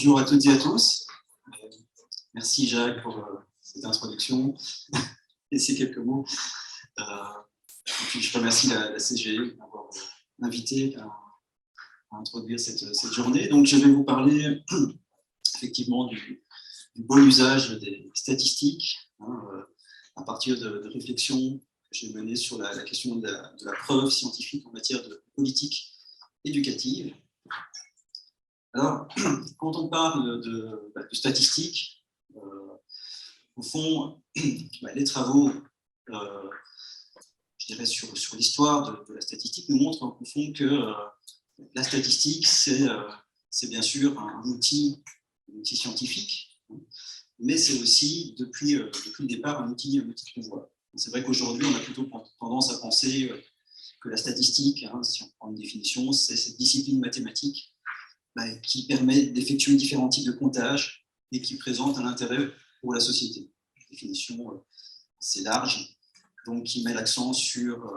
Bonjour à toutes et à tous. Merci Jacques pour cette introduction et ces quelques mots. Et puis je remercie la CGE d'avoir invité à introduire cette journée. Donc je vais vous parler effectivement du bon usage des statistiques à partir de réflexions que j'ai menées sur la question de la preuve scientifique en matière de politique éducative. Alors, quand on parle de statistiques, au fond, les travaux, je dirais, sur l'histoire de la statistique nous montrent au fond que la statistique, c'est bien sûr un outil scientifique, mais c'est aussi, depuis le départ, un outil de pouvoir. C'est vrai qu'aujourd'hui, on a plutôt tendance à penser que la statistique, si on prend une définition, c'est cette discipline mathématique qui permet d'effectuer différents types de comptages et qui présente un intérêt pour la société. Une définition assez large, donc qui met l'accent sur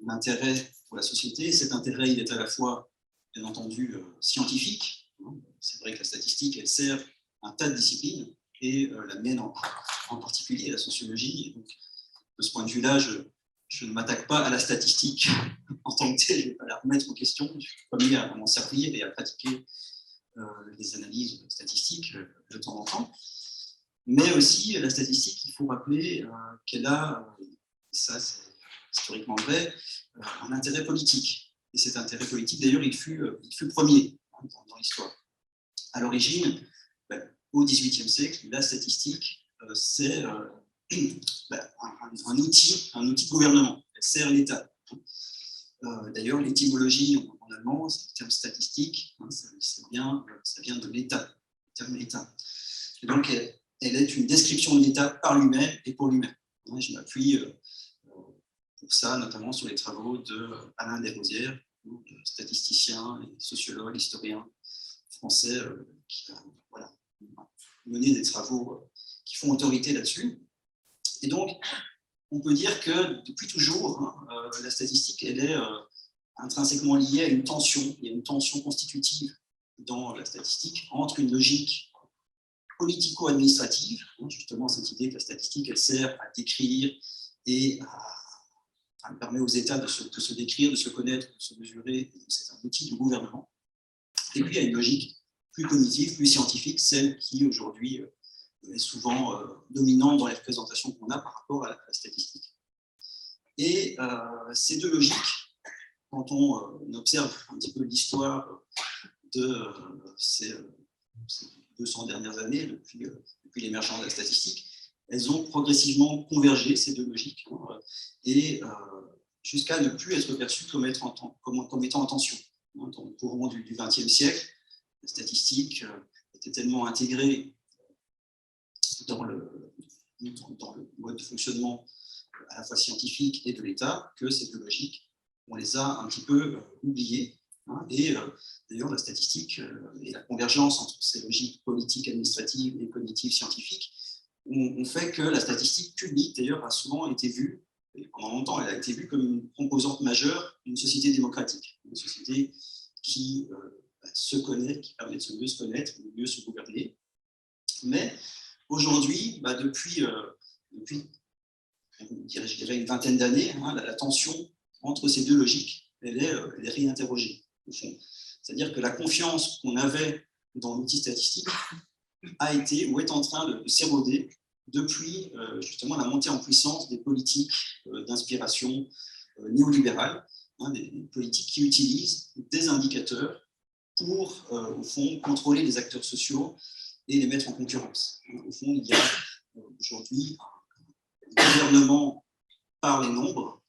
l'intérêt pour la société. Cet intérêt, il est à la fois, bien entendu, scientifique. C'est vrai que la statistique, elle sert un tas de disciplines, et la mienne en particulier, la sociologie. Donc, de ce point de vue-là, je ne m'attaque pas à la statistique en tant que telle, je ne vais pas la remettre en question. Je suis premier à m'en servir et à pratiquer des analyses statistiques de temps en temps. Mais aussi, la statistique, il faut rappeler qu'elle a, et ça c'est historiquement vrai, un intérêt politique. Et cet intérêt politique, d'ailleurs, il fut premier dans l'histoire. À l'origine, au XVIIIe siècle, la statistique, c'est un outil de gouvernement. Elle sert l'État. D'ailleurs, l'étymologie en allemand, c'est le terme statistique, ça vient de l'État, le terme État. Et donc, elle est une description de l'État par lui-même et pour lui-même. Je m'appuie pour ça, notamment sur les travaux d'Alain Desrosières, statisticien, sociologue, historien français, qui a mené des travaux qui font autorité là-dessus. Et donc, on peut dire que depuis toujours, la statistique, elle est intrinsèquement liée à une tension. Il y a une tension constitutive dans la statistique entre une logique politico-administrative, justement cette idée que la statistique, elle sert à décrire et elle permet aux États de se décrire, de se connaître, de se mesurer. C'est un outil du gouvernement. Et puis, il y a une logique plus cognitive, plus scientifique, celle qui aujourd'hui est souvent dominante dans les représentations qu'on a par rapport à la statistique. Et ces deux logiques, quand on observe un petit peu l'histoire de ces 200 dernières années, depuis l'émergence de la statistique, elles ont progressivement convergé, ces deux logiques, et jusqu'à ne plus être perçues comme étant en tension. Dans le courant du XXe siècle, la statistique était tellement intégrée dans le mode de fonctionnement à la fois scientifique et de l'État que ces deux logiques, on les a un petit peu oubliées. Et d'ailleurs, la statistique et la convergence entre ces logiques politiques, administratives et cognitives scientifiques ont fait que la statistique publique, d'ailleurs, a souvent été vue, et pendant longtemps, elle a été vue comme une composante majeure d'une société démocratique, une société qui se connaît, qui permet de mieux se connaître, de mieux se gouverner. Mais aujourd'hui, depuis je dirais une vingtaine d'années, la tension entre ces deux logiques, elle est réinterrogée, au fond. C'est-à-dire que la confiance qu'on avait dans l'outil statistique a été ou est en train de s'éroder depuis justement la montée en puissance des politiques d'inspiration néolibérale, des politiques qui utilisent des indicateurs pour, au fond, contrôler les acteurs sociaux et les mettre en concurrence. Au fond, il y a aujourd'hui un gouvernement par les nombres,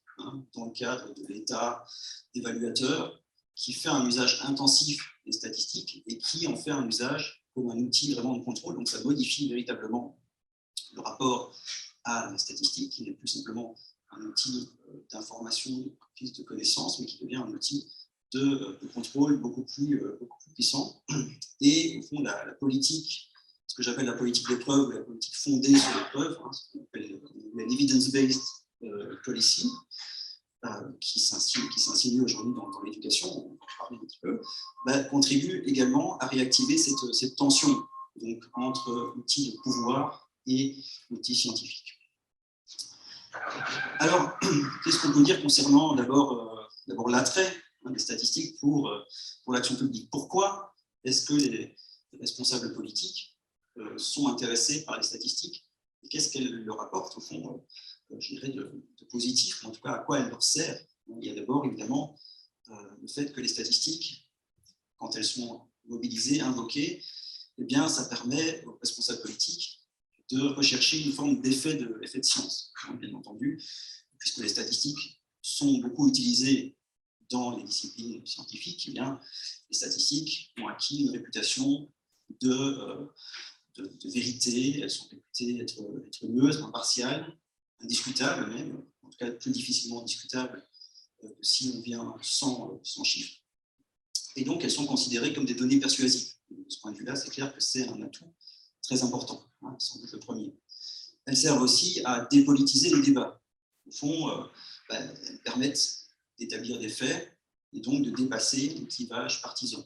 dans le cadre de l'État évaluateur, qui fait un usage intensif des statistiques et qui en fait un usage comme un outil vraiment de contrôle. Donc ça modifie véritablement le rapport à la statistique, qui n'est plus simplement un outil d'information, de prise de connaissances, mais qui devient un outil de contrôle beaucoup plus puissant. Et au fond, la politique, ce que j'appelle la politique des preuves, la politique fondée sur les preuves, ce qu'on appelle l'evidence-based policy, qui s'insinue aujourd'hui dans l'éducation, on va en parler un petit peu, contribue également à réactiver cette tension donc, entre outils de pouvoir et outils scientifiques. Alors, qu'est-ce qu'on peut dire concernant d'abord l'attrait des statistiques pour l'action publique? Pourquoi est-ce que les responsables politiques sont intéressés par les statistiques? Et qu'est-ce qu'elles leur apportent, au fond, je dirais, de positif, ou en tout cas à quoi elles leur servent? Il y a d'abord, évidemment, le fait que les statistiques, quand elles sont mobilisées, invoquées, eh bien, ça permet aux responsables politiques de rechercher une forme d'effet de science, bien entendu, puisque les statistiques sont beaucoup utilisées dans les disciplines scientifiques, eh bien, les statistiques ont acquis une réputation de vérité, elles sont réputées être neutres, impartiales, indiscutables même, en tout cas plus difficilement discutables si on vient sans chiffres. Et donc, elles sont considérées comme des données persuasives. De ce point de vue-là, c'est clair que c'est un atout très important, sans doute le premier. Elles servent aussi à dépolitiser les débats. Au fond, elles permettent d'établir des faits et donc de dépasser les clivages partisans.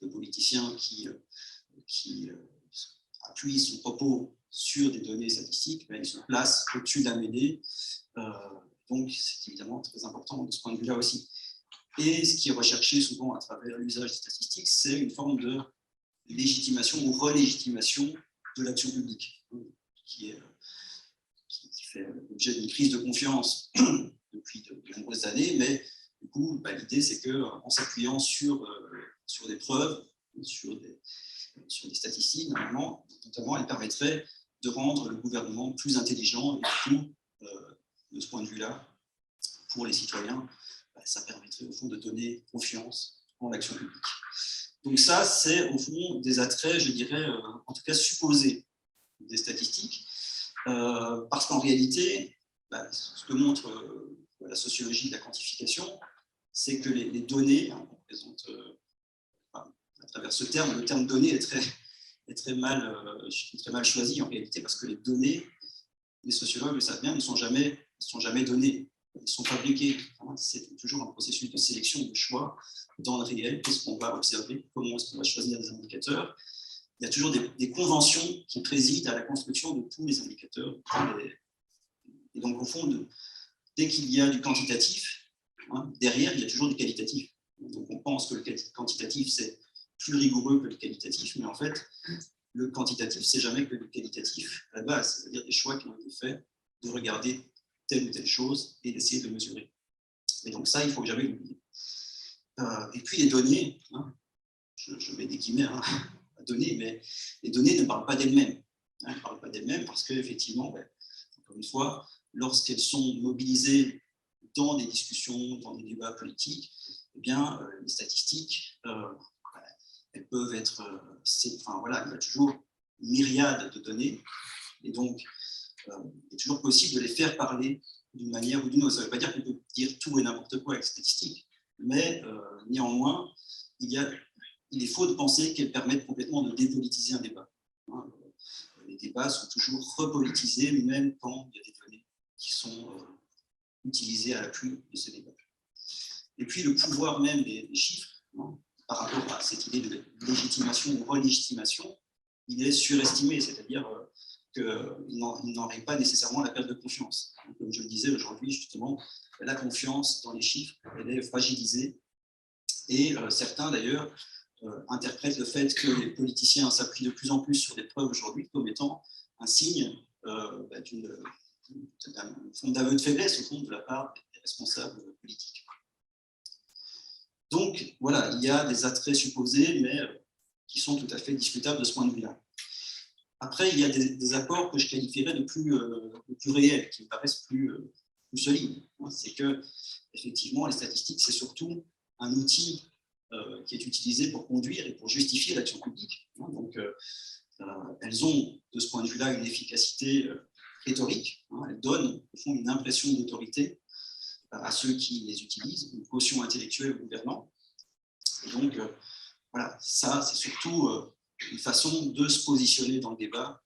Le politicien qui appuie son propos sur des données statistiques, il se place au-dessus de la mêlée. Donc, c'est évidemment très important de ce point de vue-là aussi. Et ce qui est recherché souvent à travers l'usage des statistiques, c'est une forme de légitimation ou relégitimation de l'action publique, qui fait l'objet d'une crise de confiance depuis de nombreuses années, mais du coup, l'idée, c'est qu'en s'appuyant sur des preuves, sur des statistiques, notamment, elle permettrait de rendre le gouvernement plus intelligent, et du coup, de ce point de vue-là, pour les citoyens, ça permettrait au fond de donner confiance en l'action publique. Donc ça, c'est au fond des attraits, je dirais, en tout cas supposés des statistiques, parce qu'en réalité, ce que montre la sociologie de la quantification, c'est que les données, on présente à travers ce terme, le terme données est très mal choisi en réalité, parce que les données, les sociologues le savent bien, ne sont jamais données. Ils sont fabriqués. C'est toujours un processus de sélection, de choix dans le réel. Qu'est-ce qu'on va observer? Comment est-ce qu'on va choisir des indicateurs? Il y a toujours des conventions qui président à la construction de tous les indicateurs. Et donc, au fond, dès qu'il y a du quantitatif, derrière, il y a toujours du qualitatif. Donc, on pense que le quantitatif, c'est plus rigoureux que le qualitatif, mais en fait, le quantitatif, c'est jamais que le qualitatif à la base, c'est-à-dire des choix qui ont été faits de regarder telle ou telle chose et d'essayer de mesurer. Et donc ça, il ne faut jamais l'oublier. Et puis les données, je mets des guillemets à données, mais les données ne parlent pas d'elles-mêmes. Elles ne parlent pas d'elles-mêmes parce qu'effectivement, encore une fois, lorsqu'elles sont mobilisées dans des discussions, dans des débats politiques, eh bien, les statistiques, elles peuvent être... il y a toujours une myriade de données, et donc il est toujours possible de les faire parler d'une manière ou d'une autre. Ça ne veut pas dire qu'on peut dire tout et n'importe quoi avec les statistiques, mais néanmoins, il est faux de penser qu'elles permettent complètement de dépolitiser un débat. Les débats sont toujours repolitisés, même quand il y a des données qui sont utilisées à l'appui de ce débat. Et puis le pouvoir même des chiffres, par rapport à cette idée de légitimation ou relégitimation, il est surestimé, c'est-à-dire qu'il n'enraye pas nécessairement la perte de confiance. Comme je le disais aujourd'hui, justement, la confiance dans les chiffres, elle est fragilisée. Et certains, d'ailleurs, interprètent le fait que les politiciens s'appuient de plus en plus sur des preuves aujourd'hui comme étant un signe d'une forme d'aveu de faiblesse, au fond, de la part des responsables politiques. Donc, voilà, il y a des attraits supposés, mais qui sont tout à fait discutables de ce point de vue-là. Après, il y a des apports que je qualifierais de plus réels, qui me paraissent plus solides. C'est que, effectivement, les statistiques, c'est surtout un outil qui est utilisé pour conduire et pour justifier l'action publique. Donc, elles ont, de ce point de vue-là, une efficacité rhétorique. Elles donnent, au fond, une impression d'autorité à ceux qui les utilisent, une caution intellectuelle au gouvernant. Et donc, voilà, ça, c'est surtout une façon de se positionner dans le débat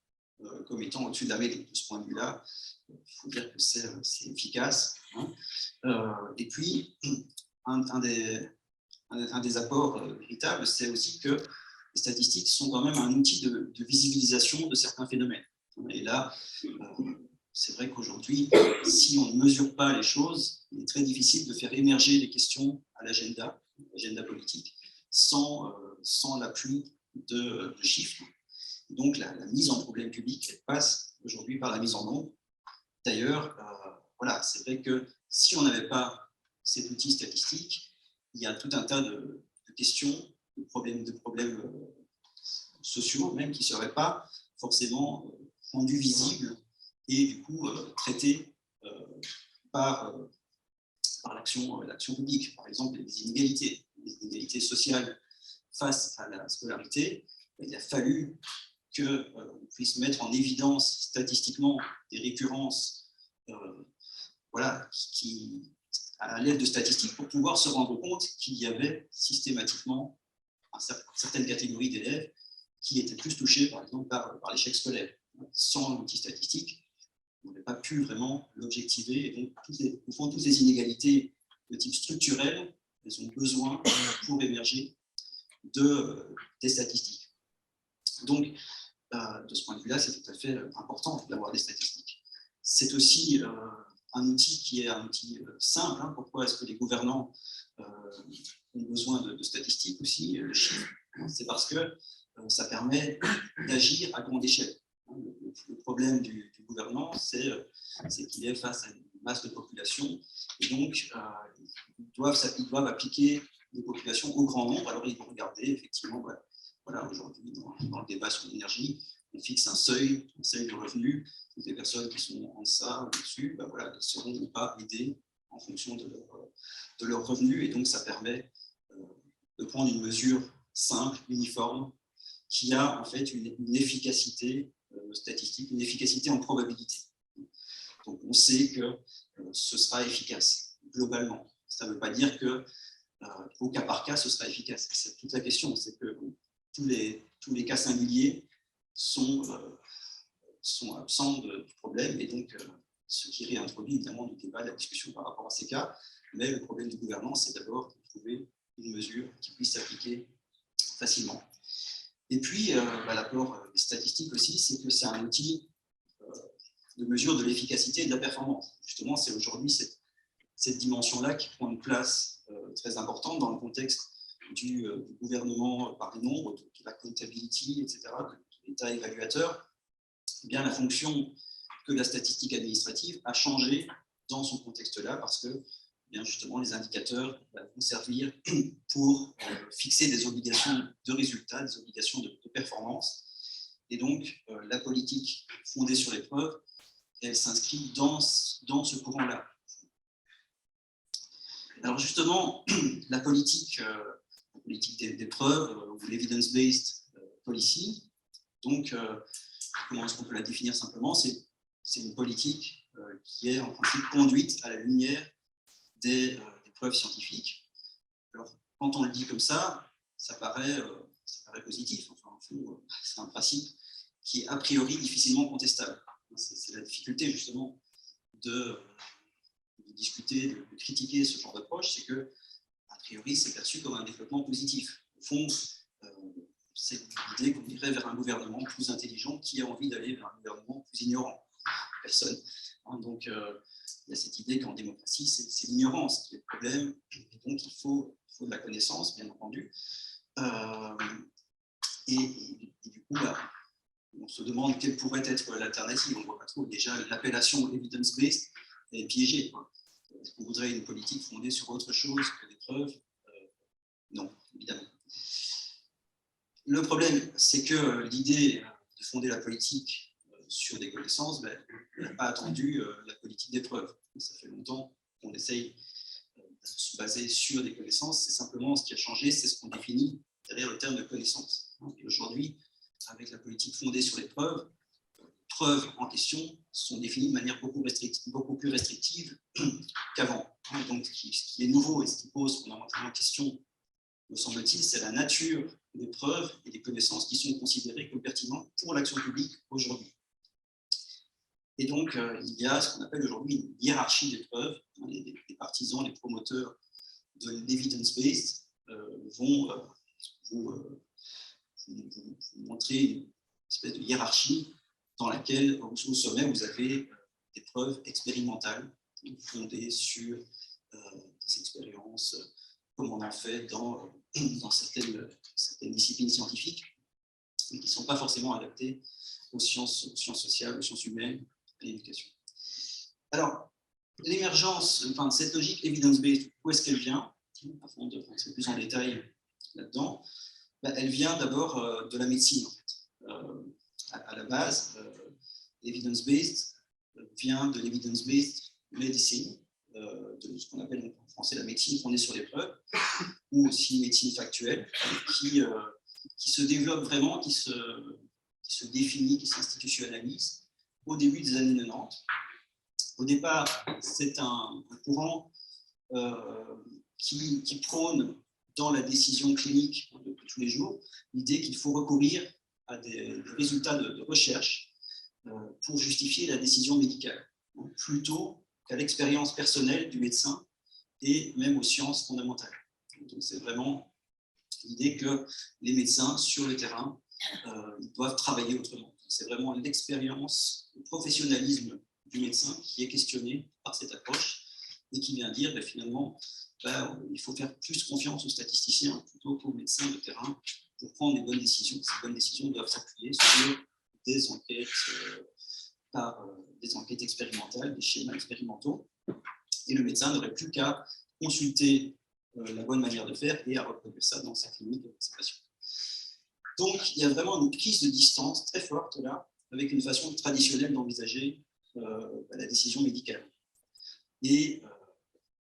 comme étant au-dessus de la mêlée. De ce point de vue-là, il faut dire que c'est efficace. Et puis, un des apports véritables, c'est aussi que les statistiques sont quand même un outil de visibilisation de certains phénomènes. Et là, c'est vrai qu'aujourd'hui, si on ne mesure pas les choses, il est très difficile de faire émerger des questions à l'agenda politique, sans l'appui de chiffres. Donc, la mise en problème public, elle passe aujourd'hui par la mise en nombre. D'ailleurs, voilà, c'est vrai que si on n'avait pas cet outil statistique, il y a tout un tas de questions, de problèmes sociaux même qui ne seraient pas forcément rendus visibles et du coup traités par l'action publique. Par exemple, les inégalités sociales face à la scolarité, il a fallu qu'on puisse mettre en évidence statistiquement des récurrences à l'aide de statistiques pour pouvoir se rendre compte qu'il y avait systématiquement certaines catégories d'élèves qui étaient plus touchées, par exemple, par l'échec scolaire. Sans l'outil statistique, on n'aurait pas pu vraiment l'objectiver. Et donc, au fond, toutes les inégalités de type structurel, elles ont besoin, pour émerger, des statistiques. Donc, de ce point de vue-là, c'est tout à fait important d'avoir des statistiques. C'est aussi un outil qui est un outil simple. Pourquoi est-ce que les gouvernants ont besoin de statistiques aussi, de chiffres? C'est parce que ça permet d'agir à grande échelle. Le problème du gouvernant, c'est qu'il est face à une masse de population, et donc ils doivent appliquer des populations au grand nombre. Alors ils vont regarder, effectivement, voilà, aujourd'hui, dans le débat sur l'énergie, on fixe un seuil de revenus. Toutes les personnes qui sont en deçà ou au-dessus, voilà, ne seront pas aidées en fonction de leurs revenus. Et donc, ça permet de prendre une mesure simple, uniforme, qui a en fait une efficacité statistique, une efficacité en probabilité. Donc, on sait que ce sera efficace, globalement. Ça ne veut pas dire qu'au cas par cas, ce sera efficace. C'est toute la question. C'est que tous les cas singuliers sont absents du problème, et donc ce qui réintroduit évidemment du débat, de la discussion par rapport à ces cas. Mais le problème du gouvernement, c'est d'abord de trouver une mesure qui puisse s'appliquer facilement. Et puis, l'apport statistique aussi, c'est que c'est un outil de mesure de l'efficacité et de la performance. Justement, c'est aujourd'hui cette dimension-là qui prend une place très importante dans le contexte du gouvernement par les nombres, de la accountability, etc., de l'État évaluateur. Eh bien, la fonction que la statistique administrative a changé dans ce contexte-là, parce que eh bien, justement, les indicateurs vont servir pour fixer des obligations de résultats, des obligations de performance. Et donc, la politique fondée sur les preuves, elle s'inscrit dans ce courant-là. Alors justement, la politique des preuves, ou l'evidence-based policy, donc, comment est-ce qu'on peut la définir simplement? C'est une politique qui est en principe conduite à la lumière des preuves scientifiques. Alors, quand on le dit comme ça paraît positif. Enfin, c'est un principe qui est a priori difficilement contestable. C'est la difficulté justement de discuter, de critiquer ce genre d'approche, c'est que a priori c'est perçu comme un développement positif. Au fond, c'est l'idée qu'on irait vers un gouvernement plus intelligent qui a envie d'aller vers un gouvernement plus ignorant. Personne. Donc, il y a cette idée qu'en démocratie, c'est l'ignorance qui est le problème, et donc il faut de la connaissance, bien entendu. Et du coup, on se demande quelle pourrait être l'alternative. On ne voit pas trop. Déjà, l'appellation evidence-based est piégée. Est-ce qu'on voudrait une politique fondée sur autre chose que des preuves? Non, évidemment. Le problème, c'est que l'idée de fonder la politique sur des connaissances n'a pas attendu la politique des preuves. Ça fait longtemps qu'on essaye de se baser sur des connaissances. C'est simplement ce qui a changé, c'est ce qu'on définit derrière le terme de connaissance. Et aujourd'hui, avec la politique fondée sur les preuves en question sont définies de manière beaucoup plus restrictive qu'avant. Donc, ce qui est nouveau et ce qui pose fondamentalement question, me semble-t-il, c'est la nature des preuves et des connaissances qui sont considérées comme pertinentes pour l'action publique aujourd'hui. Et donc, il y a ce qu'on appelle aujourd'hui une hiérarchie des preuves. Les partisans, les promoteurs de l'evidence-based vont vous montrer une espèce de hiérarchie dans laquelle, au sommet, vous avez des preuves expérimentales fondées sur des expériences, comme on en fait dans certaines disciplines scientifiques, mais qui ne sont pas forcément adaptées aux sciences sociales, aux sciences humaines, à l'éducation. Alors, l'émergence, enfin, cette logique evidence-based, où est-ce qu'elle vient? Avant de rentrer plus en détail là-dedans, elle vient d'abord de la médecine, en fait. À la base, l'evidence-based vient de l'evidence-based medicine, de ce qu'on appelle en français la médecine fondée sur les preuves, ou aussi médecine factuelle, qui se développe vraiment, qui se définit, qui s'institutionnalise au début des années 90. Au départ, c'est un courant qui prône dans la décision clinique de tous les jours l'idée qu'il faut recourir à des résultats de recherche pour justifier la décision médicale, plutôt qu'à l'expérience personnelle du médecin et même aux sciences fondamentales. Donc, c'est vraiment l'idée que les médecins sur le terrain ils doivent travailler autrement. C'est vraiment l'expérience, le professionnalisme du médecin qui est questionné par cette approche et qui vient dire finalement il faut faire plus confiance aux statisticiens plutôt qu'aux médecins de terrain pour prendre les bonnes décisions. Ces bonnes décisions doivent s'appuyer sur des enquêtes, des enquêtes expérimentales, des schémas expérimentaux. Et le médecin n'aurait plus qu'à consulter la bonne manière de faire et à reproduire ça dans sa clinique avec ses patients. Donc, il y a vraiment une prise de distance très forte là, avec une façon traditionnelle d'envisager la décision médicale. Et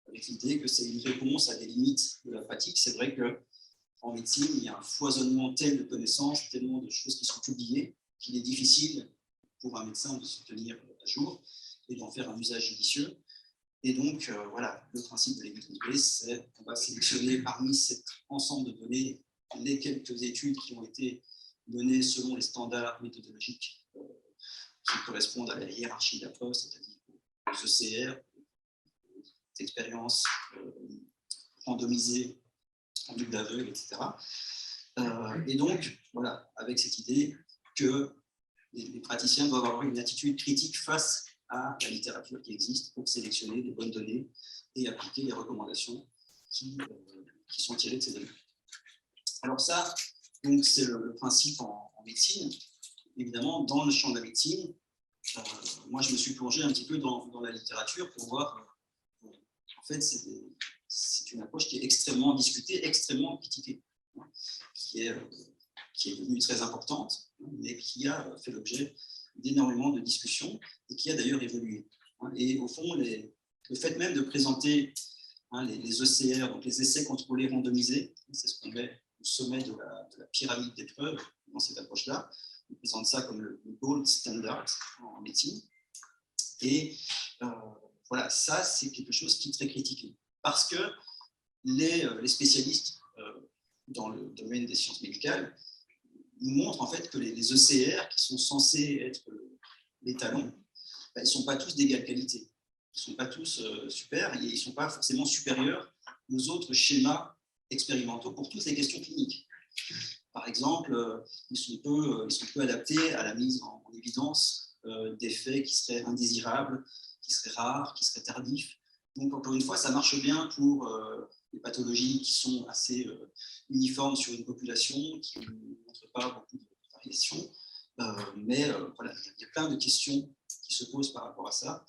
avec l'idée que c'est une réponse à des limites de la pratique. C'est vrai qu'en médecine, il y a un foisonnement tel de connaissances, tellement de choses qui sont publiées, qu'il est difficile pour un médecin de se tenir à jour et d'en faire un usage judicieux. Et donc, voilà, le principe de l'evidence-based, c'est qu'on va sélectionner parmi cet ensemble de données les quelques études qui ont été menées selon les standards méthodologiques qui correspondent à la hiérarchie de la preuve, c'est-à-dire aux ECR, aux expériences randomisées en double aveugle, etc. Et donc, voilà, avec cette idée que les praticiens doivent avoir une attitude critique face à la littérature qui existe pour sélectionner des bonnes données et appliquer les recommandations qui sont tirées de ces données. Alors ça, c'est le principe en médecine. Évidemment, dans le champ de la médecine, moi, je me suis plongé un petit peu dans la littérature pour voir, en fait, c'est une approche qui est extrêmement discutée, extrêmement critiquée, qui est devenue très importante, mais qui a fait l'objet d'énormément de discussions et qui a d'ailleurs évolué. Et au fond, le fait même de présenter les ECR, donc les essais contrôlés randomisés, c'est ce qu'on met au sommet de la pyramide des preuves dans cette approche-là. On présente ça comme le gold standard en médecine. Et voilà, ça, c'est quelque chose qui est très critiqué. Parce que les spécialistes dans le domaine des sciences médicales nous montrent en fait que les ECR, qui sont censés être les talons, ils ne sont pas tous d'égale qualité. Ils ne sont pas tous super et ils ne sont pas forcément supérieurs aux autres schémas expérimentaux pour toutes les questions cliniques. Par exemple, ils sont peu adaptés à la mise en évidence d'effets qui seraient indésirables, qui seraient rares, qui seraient tardifs. Donc, encore une fois, ça marche bien pour les pathologies qui sont assez uniformes sur une population, qui ne montrent pas beaucoup de variations. Mais voilà, il y a plein de questions qui se posent par rapport à ça.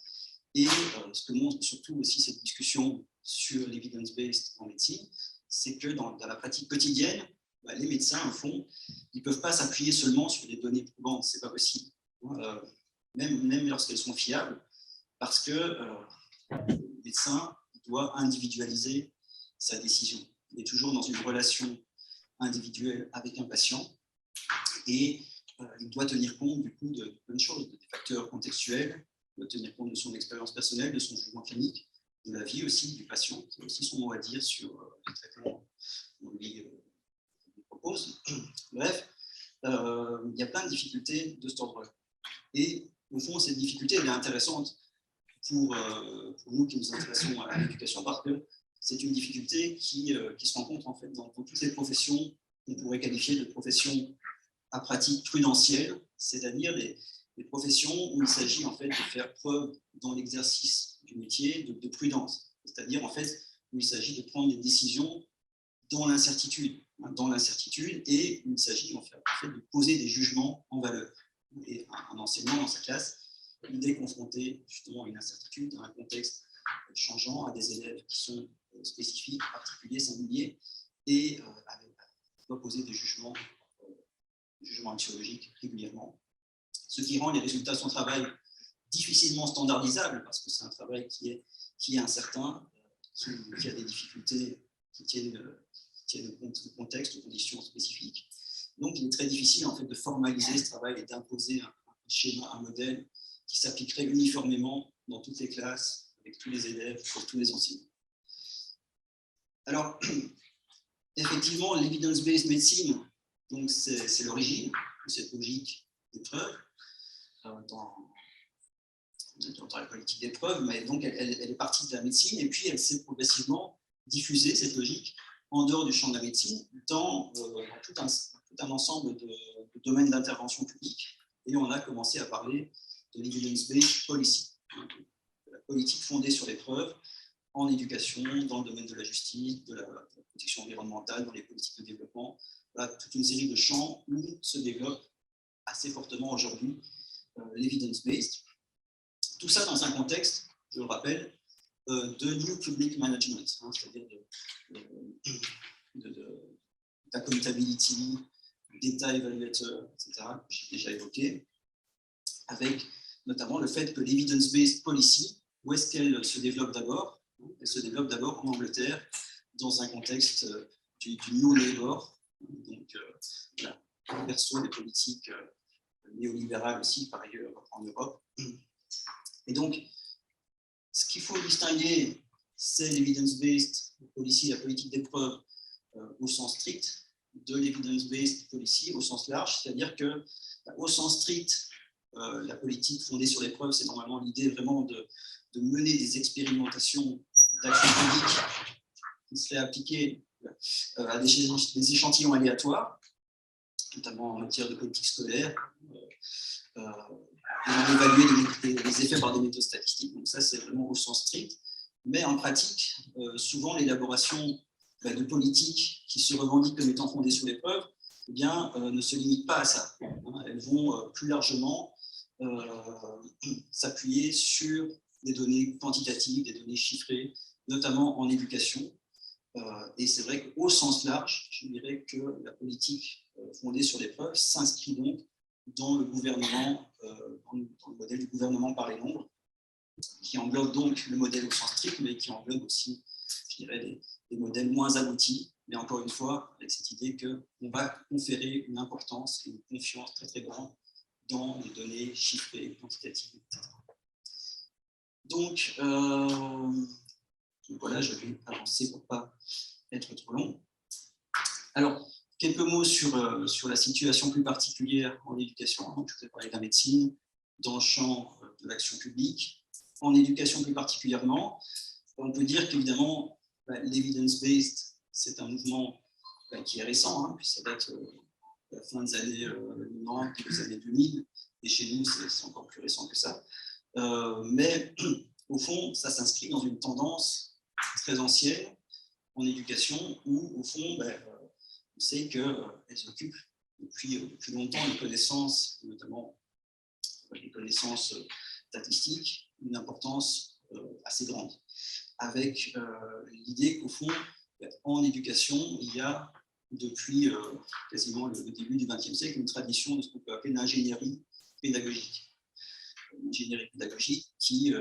Et ce que montre surtout aussi cette discussion sur l'evidence-based en médecine, c'est que dans la pratique quotidienne, les médecins, au fond, ils ne peuvent pas s'appuyer seulement sur des données probantes, ce n'est pas possible. Même lorsqu'elles sont fiables, parce que le médecin doit individualiser sa décision. Il est toujours dans une relation individuelle avec un patient et il doit tenir compte du coup de plein de choses, des facteurs contextuels, il doit tenir compte de son expérience personnelle, de son jugement clinique, de la vie aussi du patient, qui a aussi son mot à dire sur les traitements qu'on lui propose. Bref, il y a plein de difficultés de cet ordre-là. Et au fond, cette difficulté elle est intéressante pour nous qui nous intéressons à l'éducation, parce que c'est une difficulté qui se rencontre en fait dans toutes les professions qu'on pourrait qualifier de professions à pratique prudentielle, c'est-à-dire des professions où il s'agit en fait de faire preuve dans l'exercice du métier de prudence, c'est-à-dire en fait où il s'agit de prendre des décisions dans l'incertitude, et il s'agit en fait de poser des jugements en valeur. Et un enseignant dans sa classe, il est confronté justement à une incertitude, à un contexte changeant, à des élèves qui sont spécifiques, particuliers, singuliers, et doit poser des jugements axiologiques régulièrement, ce qui rend les résultats de son travail difficilement standardisables, parce que c'est un travail qui est incertain, qui a des difficultés qui tiennent au contexte, aux conditions spécifiques. Donc, il est très difficile en fait, de formaliser ce travail et d'imposer un schéma, un modèle qui s'appliquerait uniformément dans toutes les classes, avec tous les élèves, pour tous les enseignants. Alors, effectivement, l'evidence-based medicine, c'est l'origine de cette logique d'épreuve dans la politique d'épreuve, mais donc elle est partie de la médecine, et puis elle s'est progressivement diffusée, cette logique, en dehors du champ de la médecine, dans tout un ensemble de domaines d'intervention publique, et on a commencé à parler de l'evidence-based policy, de la politique fondée sur les preuves, en éducation, dans le domaine de la justice, de la protection environnementale, dans les politiques de développement, toute une série de champs où se développe assez fortement aujourd'hui l'evidence-based. Tout ça dans un contexte, je le rappelle, de New Public Management, c'est-à-dire d'accountability, data evaluator, etc., que j'ai déjà évoqué, avec notamment le fait que l'evidence-based policy, où est-ce qu'elle se développe d'abord? Elle se développe d'abord en Angleterre, dans un contexte du New Labour, donc la verso des politiques néolibérales aussi, par ailleurs, en Europe. Et donc, ce qu'il faut distinguer, c'est l'evidence-based policy, la politique d'épreuve au sens strict, de l'evidence-based policy au sens large, c'est-à-dire que, au sens strict, la politique fondée sur les preuves, c'est normalement l'idée vraiment de mener des expérimentations d'action publique qui seraient appliquées à des échantillons aléatoires, notamment en matière de politique scolaire, et on évaluer les effets par des méthodes statistiques. Donc ça, c'est vraiment au sens strict. Mais en pratique, souvent, l'élaboration de politiques qui se revendiquent comme étant fondées sur les preuves, eh bien, ne se limitent pas à ça. Elles vont plus largement s'appuyer sur des données quantitatives, des données chiffrées, notamment en éducation. Et c'est vrai qu'au sens large, je dirais que la politique fondée sur les preuves s'inscrit donc dans le gouvernement, dans le modèle du gouvernement par les nombres, qui englobe donc le modèle au sens strict, mais qui englobe aussi, je dirais, des modèles moins aboutis, mais encore une fois, avec cette idée qu'on va conférer une importance et une confiance très très grande dans les données chiffrées, quantitatives, etc. Donc voilà, je vais avancer pour ne pas être trop long. Alors, quelques mots sur la situation plus particulière en éducation. Donc, je vous ai parlé de la médecine, dans le champ de l'action publique. En éducation plus particulièrement, on peut dire qu'évidemment, l'evidence-based, c'est un mouvement qui est récent, puis ça date de la fin des années 90, des années 2000, et chez nous, c'est encore plus récent que ça. Mais au fond, ça s'inscrit dans une tendance très ancienne en éducation où, au fond, on sait qu'elles occupent depuis longtemps les connaissances, notamment les connaissances statistiques, une importance assez grande, avec l'idée qu'au fond, en éducation, il y a depuis quasiment le début du XXe siècle une tradition de ce qu'on peut appeler l'ingénierie pédagogique. Une ingénierie pédagogique qui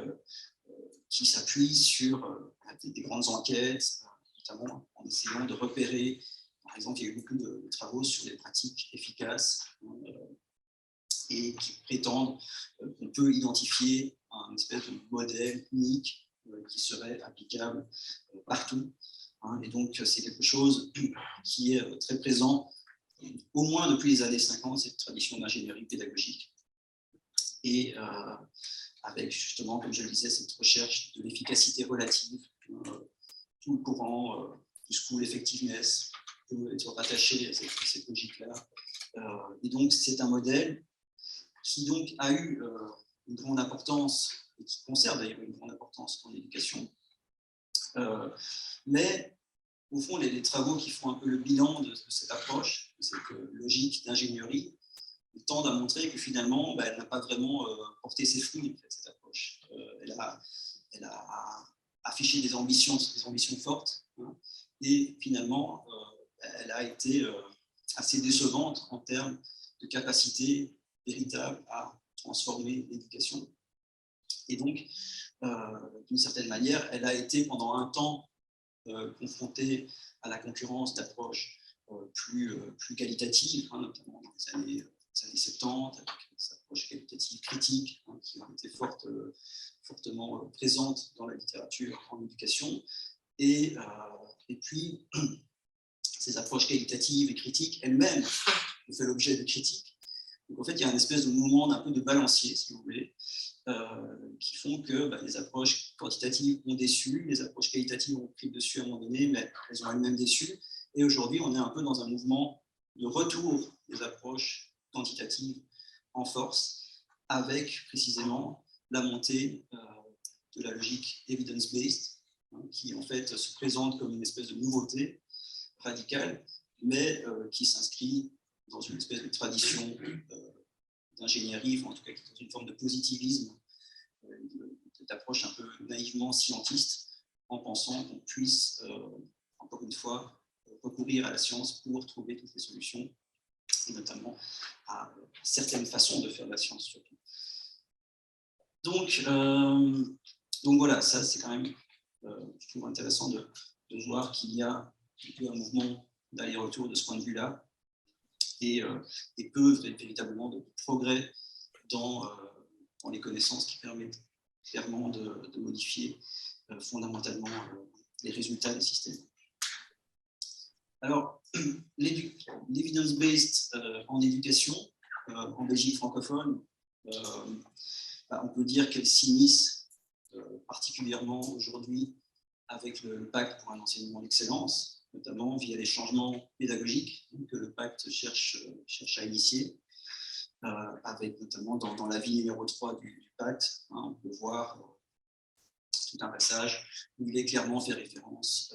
s'appuie sur des grandes enquêtes, notamment en essayant de repérer. Par exemple, il y a eu beaucoup de travaux sur les pratiques efficaces et qui prétendent qu'on peut identifier un espèce de modèle unique qui serait applicable partout. Et donc, c'est quelque chose qui est très présent, au moins depuis les années 50, cette tradition d'ingénierie pédagogique. et avec justement, comme je le disais, cette recherche de l'efficacité relative. Tout le courant du School Effectiveness peut être rattaché à cette logique-là. Et donc, c'est un modèle qui donc a eu une grande importance, et qui conserve d'ailleurs une grande importance en éducation. Mais au fond, les travaux qui font un peu le bilan de cette approche, de cette logique d'ingénierie, tendent à montrer que finalement, elle n'a pas vraiment porté ses fruits, en fait, cette approche. Elle a affiché des ambitions fortes, hein, et finalement, elle a été assez décevante en termes de capacité véritable à transformer l'éducation. Et donc, d'une certaine manière, elle a été pendant un temps confrontée à la concurrence d'approches plus qualitatives, hein, notamment dans les années 70, avec des approches qualitatives critiques, hein, qui ont été fortement présentes dans la littérature en éducation. Et puis, ces approches qualitatives et critiques elles-mêmes ont fait l'objet de critiques. Donc en fait, il y a une espèce de mouvement d'un peu de balancier, si vous voulez, qui font que les approches quantitatives ont déçu, les approches qualitatives ont pris le dessus à un moment donné, mais elles ont elles-mêmes déçu. Et aujourd'hui, on est un peu dans un mouvement de retour des approches quantitatives en force, avec précisément la montée de la logique evidence-based, hein, qui en fait se présente comme une espèce de nouveauté radicale, mais qui s'inscrit dans une espèce de tradition d'ingénierie, enfin, en tout cas dans une forme de positivisme, cette approche un peu naïvement scientiste, en pensant qu'on puisse, encore une fois, recourir à la science pour trouver toutes les solutions, et notamment à certaines façons de faire de la science surtout. Donc voilà, ça c'est quand même je trouve intéressant de voir qu'il y a un mouvement d'aller-retour de ce point de vue-là, et peu véritablement de progrès dans les connaissances qui permettent clairement de modifier fondamentalement les résultats des systèmes. Alors, l'evidence-based en éducation, en Belgique francophone, on peut dire qu'elle s'immisce particulièrement aujourd'hui avec le pacte pour un enseignement d'excellence, notamment via les changements pédagogiques que le pacte cherche à initier, avec notamment dans l'avis numéro 3 du pacte, hein, on peut voir tout un passage où il est clairement fait référence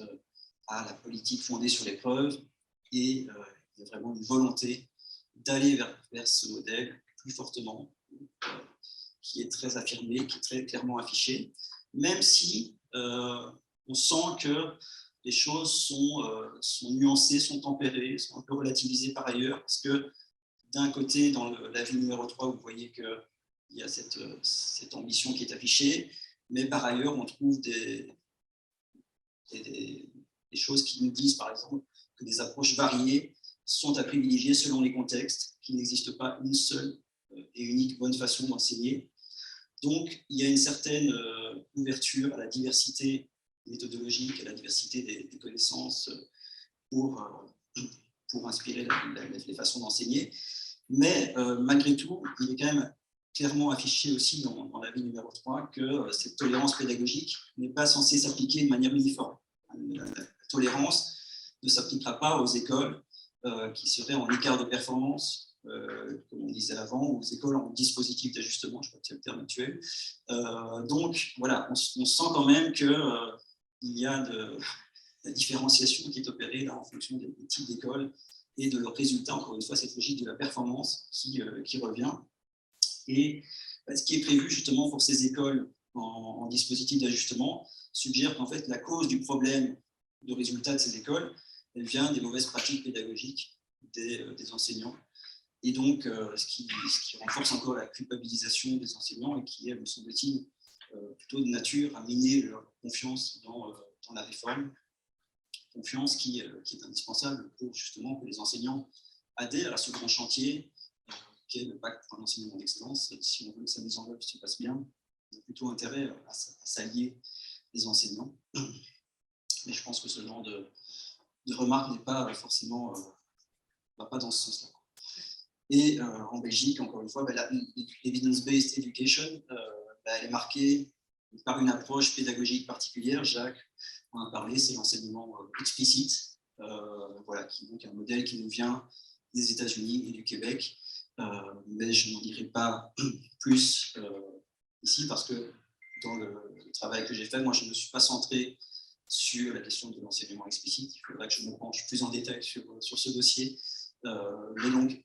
à la politique fondée sur les preuves, et il y a vraiment une volonté d'aller vers ce modèle plus fortement, qui est très affirmé, qui est très clairement affiché, même si on sent que les choses sont nuancées, sont tempérées, sont un peu relativisées par ailleurs, parce que d'un côté, dans l'avis numéro 3, vous voyez qu'il y a cette ambition qui est affichée, mais par ailleurs, on trouve des choses qui nous disent, par exemple, que des approches variées sont à privilégier selon les contextes, qu'il n'existe pas une seule et unique bonne façon d'enseigner. Donc, il y a une certaine ouverture à la diversité méthodologique, à la diversité des connaissances pour inspirer les façons d'enseigner. Mais malgré tout, il est quand même clairement affiché aussi dans l'avis numéro 3 que cette tolérance pédagogique n'est pas censée s'appliquer de manière uniforme. La tolérance ne s'appliquera pas aux écoles qui seraient en écart de performance, comme on disait avant, ou aux écoles en dispositif d'ajustement, je crois que c'est le terme actuel. Donc voilà, on sent quand même qu'il y a de la différenciation qui est opérée là, en fonction des types d'écoles et de leurs résultats, encore une fois, cette logique de la performance qui revient. Et ce qui est prévu justement pour ces écoles en dispositif d'ajustement suggère qu'en fait, la cause du problème de résultats de ces écoles, elle vient des mauvaises pratiques pédagogiques des enseignants. Et donc, ce qui renforce encore la culpabilisation des enseignants et qui est, me semble-t-il, plutôt de nature à miner leur confiance dans la réforme, confiance qui est indispensable pour justement que les enseignants adhèrent à ce grand chantier qui est le pacte pour un enseignement d'excellence. Si on veut que sa mise en œuvre se passe bien, on a plutôt intérêt à s'allier les enseignants. Mais je pense que ce genre de remarque n'est pas forcément va pas dans ce sens-là. Et en Belgique, encore une fois, l'evidence-based education, elle est marquée par une approche pédagogique particulière. Jacques en a parlé, c'est l'enseignement explicite, voilà, qui est donc un modèle qui nous vient des États-Unis et du Québec. Mais je n'en dirai pas plus ici, parce que dans le travail que j'ai fait, moi, je ne me suis pas centré sur la question de l'enseignement explicite. Il faudrait que je me penche plus en détail sur ce dossier. Mais donc,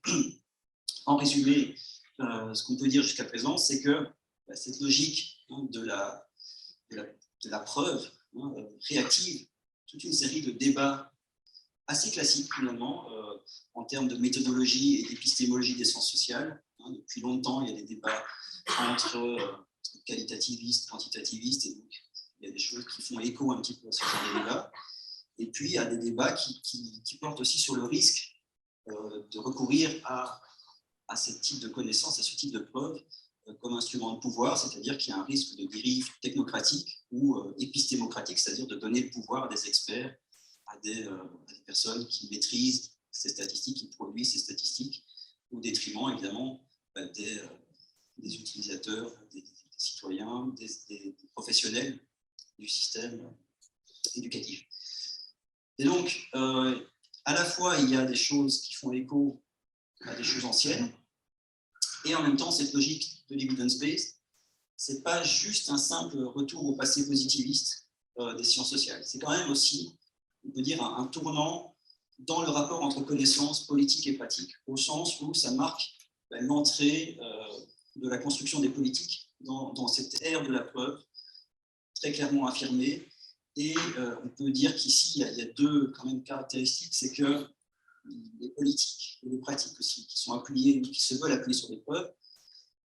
en résumé, ce qu'on peut dire jusqu'à présent, c'est que cette logique de la preuve réactive toute une série de débats assez classiques, finalement, en termes de méthodologie et d'épistémologie des sciences sociales. Depuis longtemps, il y a des débats entre qualitativistes, quantitativistes, et donc il y a des choses qui font écho un petit peu à ce genre de débat. Et puis, il y a des débats qui portent aussi sur le risque de recourir à ce type de connaissances, à ce type de preuves, comme instrument de pouvoir, c'est-à-dire qu'il y a un risque de dérive technocratique ou épistémocratique, c'est-à-dire de donner le pouvoir à des experts, à des personnes qui maîtrisent ces statistiques, qui produisent ces statistiques, au détriment, évidemment, des utilisateurs, des citoyens, des professionnels du système éducatif. Et donc, à la fois, il y a des choses qui font écho à des choses anciennes, et en même temps, cette logique de l'evidence-based, ce n'est pas juste un simple retour au passé positiviste des sciences sociales. C'est quand même aussi, on peut dire, un tournant dans le rapport entre connaissances politiques et pratiques, au sens où ça marque l'entrée de la construction des politiques dans cette ère de la preuve, très clairement affirmée. Et on peut dire qu'ici, il y a deux quand même caractéristiques, c'est que les politiques et les pratiques aussi, qui sont appuyées, qui se veulent appuyer sur des preuves,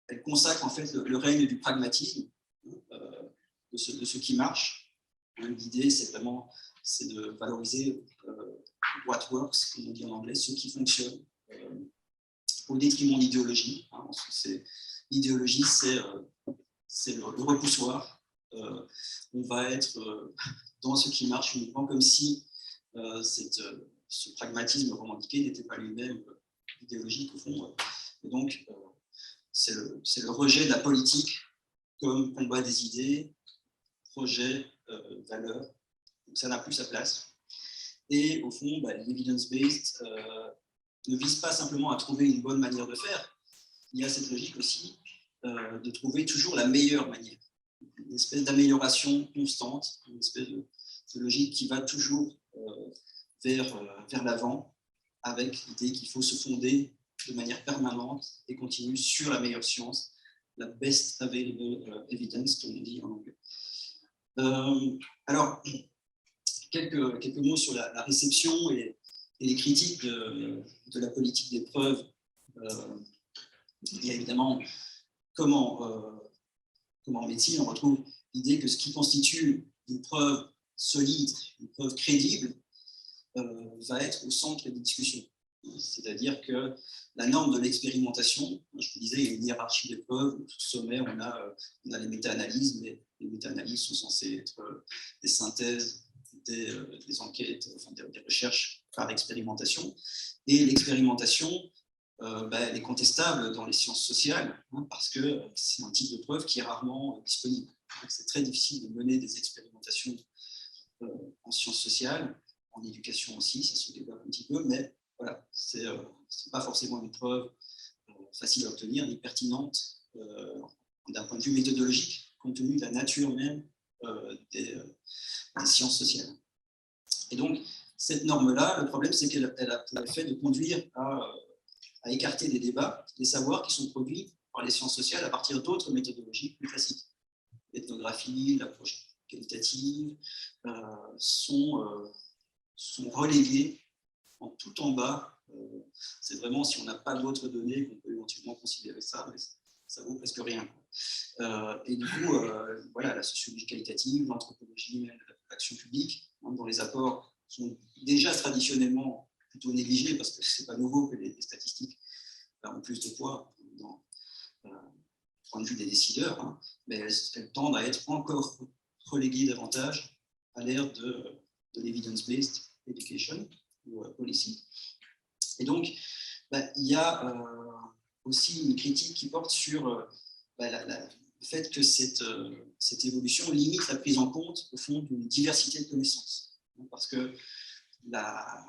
elles consacrent en fait le règne du pragmatisme, de ce qui marche. L'idée, c'est de valoriser what works, comme on dit en anglais, ce qui fonctionne, au détriment de l'idéologie. L'idéologie, c'est le repoussoir. On va être dans ce qui marche uniquement, comme si ce pragmatisme revendiqué n'était pas lui-même idéologique au fond. Et donc, c'est le rejet de la politique comme combat des idées, projet, valeur. Donc ça n'a plus sa place. Et au fond, l'evidence-based ne vise pas simplement à trouver une bonne manière de faire. Il y a cette logique aussi de trouver toujours la meilleure manière. Une espèce d'amélioration constante, une espèce de logique qui va toujours vers l'avant, avec l'idée qu'il faut se fonder de manière permanente et continue sur la meilleure science, la best available evidence, comme on dit en anglais. Alors, quelques mots sur la réception et les critiques de la politique des preuves. Il y a évidemment, comme en médecine, on retrouve l'idée que ce qui constitue une preuve solide, une preuve crédible, va être au centre des discussions. C'est-à-dire que la norme de l'expérimentation, je vous disais, il y a une hiérarchie des preuves. Au sommet, on a les méta-analyses, mais les méta-analyses sont censées être des synthèses, des enquêtes, enfin des recherches par expérimentation. Et l'expérimentation, elle est contestable dans les sciences sociales, parce que c'est un type de preuve qui est rarement disponible. C'est très difficile de mener des expérimentations en sciences sociales, en éducation aussi, ça se développe un petit peu, mais voilà, c'est pas forcément une preuve facile à obtenir, ni pertinente d'un point de vue méthodologique, compte tenu de la nature même des sciences sociales. Et donc, cette norme-là, le problème, c'est qu'elle a pour effet de conduire à écarter des débats, des savoirs qui sont produits par les sciences sociales à partir d'autres méthodologies plus classiques. L'ethnographie, l'approche qualitative sont relégués en tout en bas. C'est vraiment, si on n'a pas d'autres données, qu'on peut éventuellement considérer ça, mais ça vaut presque rien. Et du coup, voilà, la sociologie qualitative, l'anthropologie même de l'action publique, dont les apports sont déjà traditionnellement plutôt négligés, parce que ce n'est pas nouveau que les statistiques ont plus de poids dans le point de vue des décideurs, mais elles tendent à être encore reléguées davantage à l'ère de l'evidence-based education ou policy. Et donc, il y a aussi une critique qui porte sur le fait que cette évolution limite la prise en compte, au fond, d'une diversité de connaissances. Parce que la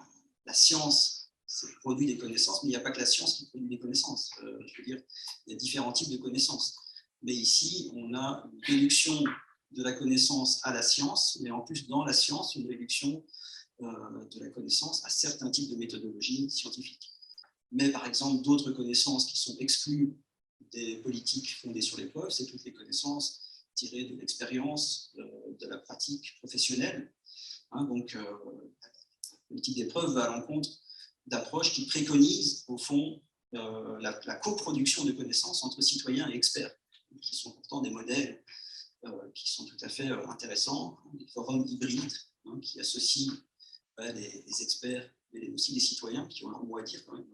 science, c'est le produit des connaissances, mais il n'y a pas que la science qui produit des connaissances. Je veux dire, il y a différents types de connaissances. Mais ici, on a une réduction de la connaissance à la science, mais en plus, dans la science, une réduction de la connaissance à certains types de méthodologies scientifiques. Mais par exemple, d'autres connaissances qui sont exclues des politiques fondées sur les preuves, c'est toutes les connaissances tirées de l'expérience, de la pratique professionnelle. Donc, la politique des preuves va à l'encontre d'approches qui préconisent, au fond, la coproduction de connaissances entre citoyens et experts, qui sont pourtant des modèles qui sont tout à fait intéressants, des forums hybrides qui associent les experts, mais aussi les citoyens qui ont leur mot à dire quand même,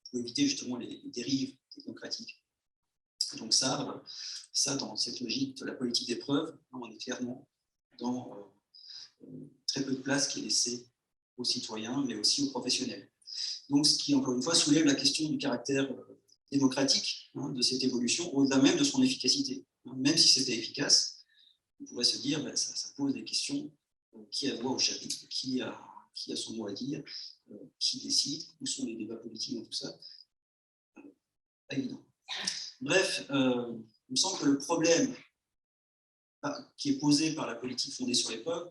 pour éviter justement les dérives technocratiques. Et donc ça, dans cette logique de la politique des preuves, on est clairement dans très peu de place qui est laissée aux citoyens, mais aussi aux professionnels. Donc ce qui, encore une fois, soulève la question du caractère démocratique de cette évolution, au-delà même de son efficacité. Même si c'était efficace, on pourrait se dire que ça pose des questions. Qui a voix au chapitre, qui a son mot à dire, qui décide, où sont les débats politiques dans tout ça. Pas évident. Bref, il me semble que le problème qui est posé par la politique fondée sur les preuves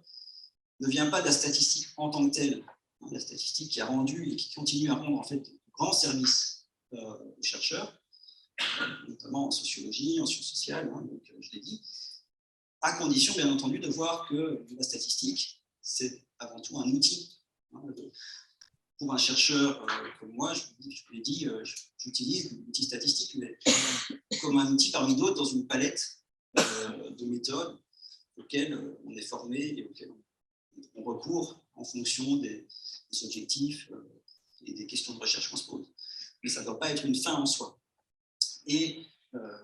ne vient pas de la statistique en tant que telle. La statistique qui a rendu et qui continue à rendre en fait de grands services aux chercheurs, notamment en sociologie, en sciences sociales, donc, je l'ai dit, à condition, bien entendu, de voir que la statistique, c'est avant tout un outil. Pour un chercheur comme moi, je vous l'ai dit, j'utilise l'outil statistique mais comme un outil parmi d'autres dans une palette de méthodes auxquelles on est formé et auxquelles on recourt en fonction des objectifs et des questions de recherche qu'on se pose. Mais ça ne doit pas être une fin en soi. Et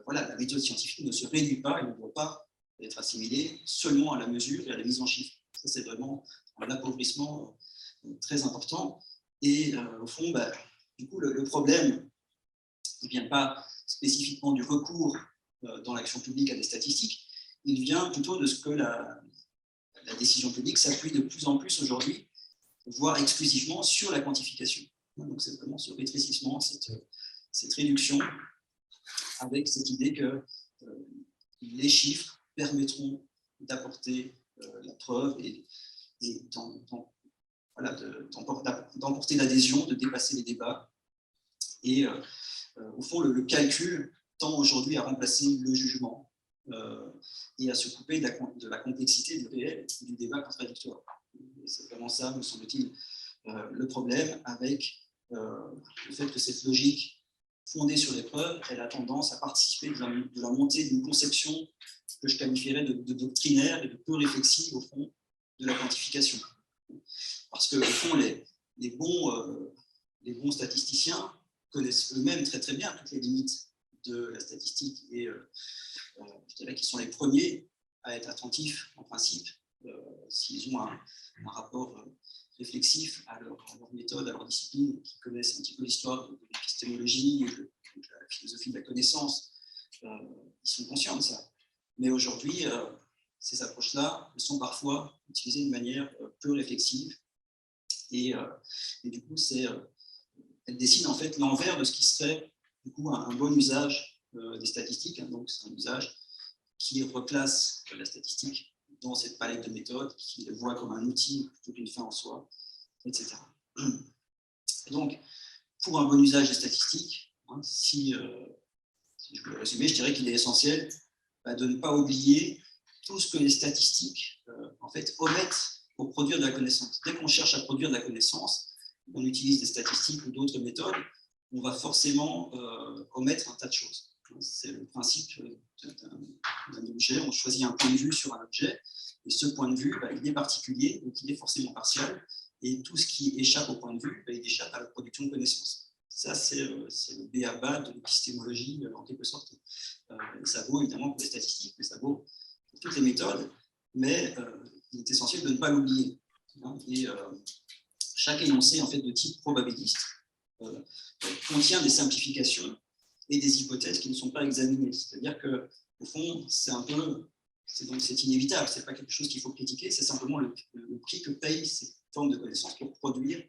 voilà, la méthode scientifique ne se réduit pas et ne doit pas être assimilée seulement à la mesure et à la mise en chiffres. Ça, c'est vraiment un appauvrissement très important. Et au fond, du coup, le problème ne vient pas spécifiquement du recours dans l'action publique à des statistiques, il vient plutôt de ce que la décision publique s'appuie de plus en plus aujourd'hui, voire exclusivement sur la quantification. Donc c'est vraiment ce rétrécissement, cette réduction, avec cette idée que les chiffres permettront d'apporter la preuve et d'emporter l'adhésion, de dépasser les débats. Et au fond, le calcul tend aujourd'hui à remplacer le jugement et à se couper de la complexité du réel et du débat contradictoire. C'est vraiment ça, me semble-t-il, le problème avec le fait que cette logique fondée sur les preuves, elle a tendance à participer de la montée d'une conception que je qualifierais de doctrinaire et de peu réflexive, au fond, de la quantification. Parce que, au fond, les bons statisticiens connaissent eux-mêmes très très bien toutes les limites de la statistique et je dirais qu'ils sont les premiers à être attentifs, en principe, s'ils ont un rapport réflexif à leur méthode, à leur discipline, qui connaissent un petit peu l'histoire de l'épistémologie, de la philosophie de la connaissance. Ils sont conscients de ça. Mais aujourd'hui, ces approches-là sont parfois utilisées de manière peu réflexive et du coup, elles dessinent en fait l'envers de ce qui serait du coup un bon usage des statistiques. Donc, c'est un usage qui replace la statistique dans cette palette de méthodes, qui le voit comme un outil plutôt qu'une fin en soi, etc. Et donc, pour un bon usage des statistiques, si je peux le résumer, je dirais qu'il est essentiel de ne pas oublier tout ce que les statistiques en fait, omettent pour produire de la connaissance. Dès qu'on cherche à produire de la connaissance, on utilise des statistiques ou d'autres méthodes, on va forcément omettre un tas de choses. C'est le principe d'un objet, on choisit un point de vue sur un objet, et ce point de vue, il est particulier, donc il est forcément partial, et tout ce qui échappe au point de vue, il échappe à la production de connaissances. Ça, c'est le b.a.-ba de l'épistémologie, en quelque sorte. Ça vaut évidemment pour les statistiques, mais ça vaut pour toutes les méthodes, mais il est essentiel de ne pas l'oublier. Et chaque énoncé en fait, de type probabiliste contient des simplifications et des hypothèses qui ne sont pas examinées. C'est-à-dire qu'au fond, c'est inévitable, ce n'est pas quelque chose qu'il faut critiquer, c'est simplement le prix que payent ces formes de connaissances pour produire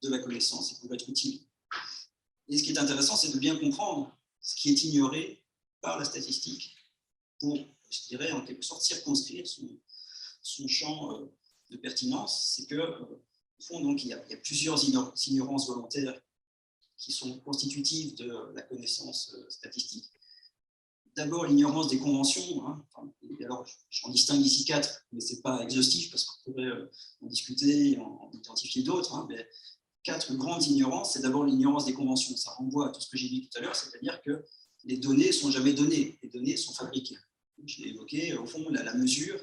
de la connaissance et pour être utile. Et ce qui est intéressant, c'est de bien comprendre ce qui est ignoré par la statistique pour, je dirais, en quelque sorte, circonscrire son champ de pertinence. C'est qu'au fond, donc, il y a plusieurs ignorances volontaires qui sont constitutives de la connaissance statistique. D'abord, l'ignorance des conventions. Alors, j'en distingue ici 4, mais ce n'est pas exhaustif parce qu'on pourrait en discuter et en identifier d'autres. Mais 4 grandes ignorances. C'est d'abord l'ignorance des conventions. Ça renvoie à tout ce que j'ai dit tout à l'heure, c'est-à-dire que les données ne sont jamais données. Les données sont fabriquées. Je l'ai évoqué, au fond, la mesure,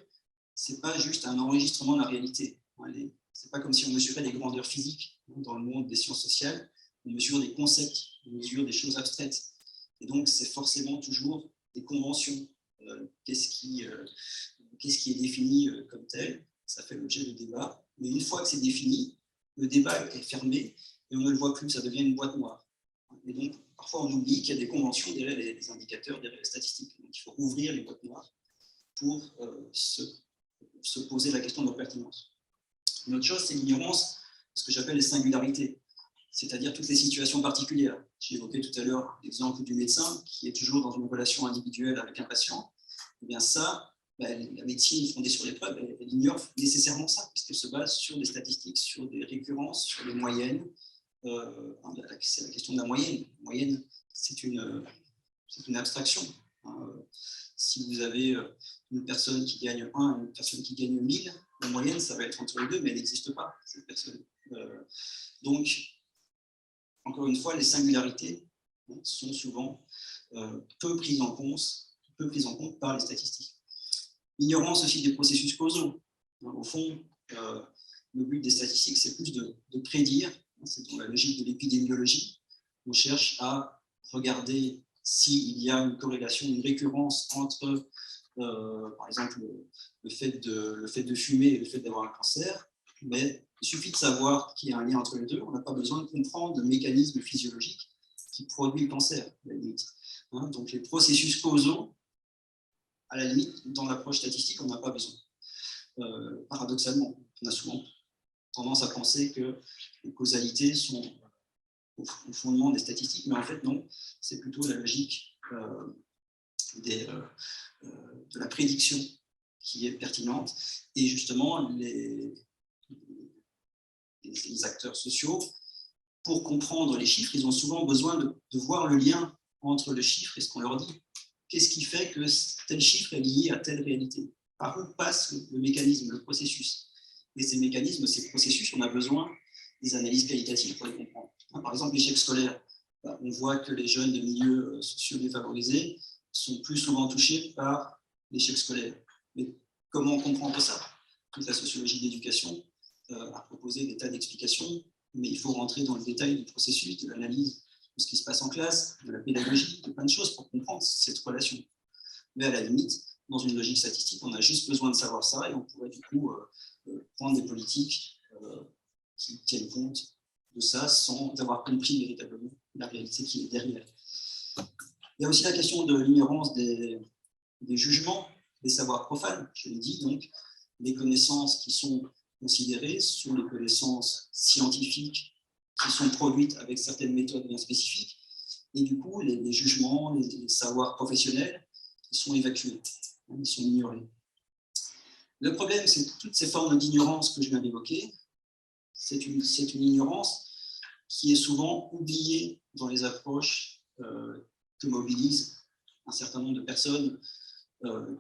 ce n'est pas juste un enregistrement de la réalité. Ce n'est pas comme si on mesurait des grandeurs physiques dans le monde des sciences sociales. On mesure des concepts, on mesure des choses abstraites. Et donc, c'est forcément toujours des conventions. Qu'est-ce qui est défini comme tel? Ça fait l'objet de débat. Mais une fois que c'est défini, le débat est fermé et on ne le voit plus, ça devient une boîte noire. Et donc, parfois, on oublie qu'il y a des conventions derrière les indicateurs, derrière les statistiques. Donc, il faut ouvrir les boîtes noires pour se poser la question de leur pertinence. Une autre chose, c'est l'ignorance, ce que j'appelle les singularités, c'est-à-dire toutes les situations particulières. J'ai évoqué tout à l'heure l'exemple du médecin qui est toujours dans une relation individuelle avec un patient. Eh bien ça, la médecine fondée sur les preuves, elle ignore nécessairement ça, puisqu'elle se base sur des statistiques, sur des récurrences, sur des moyennes. C'est la question de la moyenne. La moyenne, c'est une abstraction. Si vous avez une personne qui gagne 1 et une personne qui gagne 1000, la moyenne, ça va être entre les deux, mais elle n'existe pas, cette personne. Donc, encore une fois, les singularités sont souvent peu prises en compte par les statistiques. L'ignorance aussi des processus causaux. Au fond, le but des statistiques, c'est plus de prédire. C'est dans la logique de l'épidémiologie. On cherche à regarder s'il y a une corrélation, une récurrence entre, par exemple, le fait de fumer et le fait d'avoir un cancer. Mais il suffit de savoir qu'il y a un lien entre les deux. On n'a pas besoin de comprendre le mécanisme physiologique qui produit le cancer, à la limite. Donc les processus causaux, à la limite, dans l'approche statistique, on n'a pas besoin. Paradoxalement, on a souvent tendance à penser que les causalités sont au fondement des statistiques, mais en fait non, c'est plutôt la logique de la prédiction qui est pertinente. Et justement, les acteurs sociaux, pour comprendre les chiffres, ils ont souvent besoin de voir le lien entre le chiffre et ce qu'on leur dit. Qu'est-ce qui fait que tel chiffre est lié à telle réalité? Par où passe le mécanisme, le processus? Et ces mécanismes, ces processus, on a besoin des analyses qualitatives pour les comprendre. Par exemple, l'échec scolaire. On voit que les jeunes de milieux sociaux défavorisés sont plus souvent touchés par l'échec scolaire. Mais comment comprendre ça? Toute la sociologie de l'éducation a proposé des tas d'explications, mais il faut rentrer dans le détail du processus, de l'analyse de ce qui se passe en classe, de la pédagogie, de plein de choses pour comprendre cette relation. Mais à la limite, dans une logique statistique, on a juste besoin de savoir ça et on pourrait du coup prendre des politiques qui tiennent compte de ça sans avoir compris véritablement la réalité qui est derrière. Il y a aussi la question de l'ignorance des jugements, des savoirs profanes, je l'ai dit, donc les connaissances qui sont considérées sont les connaissances scientifiques qui sont produites avec certaines méthodes bien spécifiques, et du coup, les jugements, les savoirs professionnels, ils sont évacués, ils sont ignorés. Le problème, c'est que toutes ces formes d'ignorance que je viens d'évoquer, c'est une ignorance qui est souvent oubliée dans les approches que mobilisent un certain nombre de personnes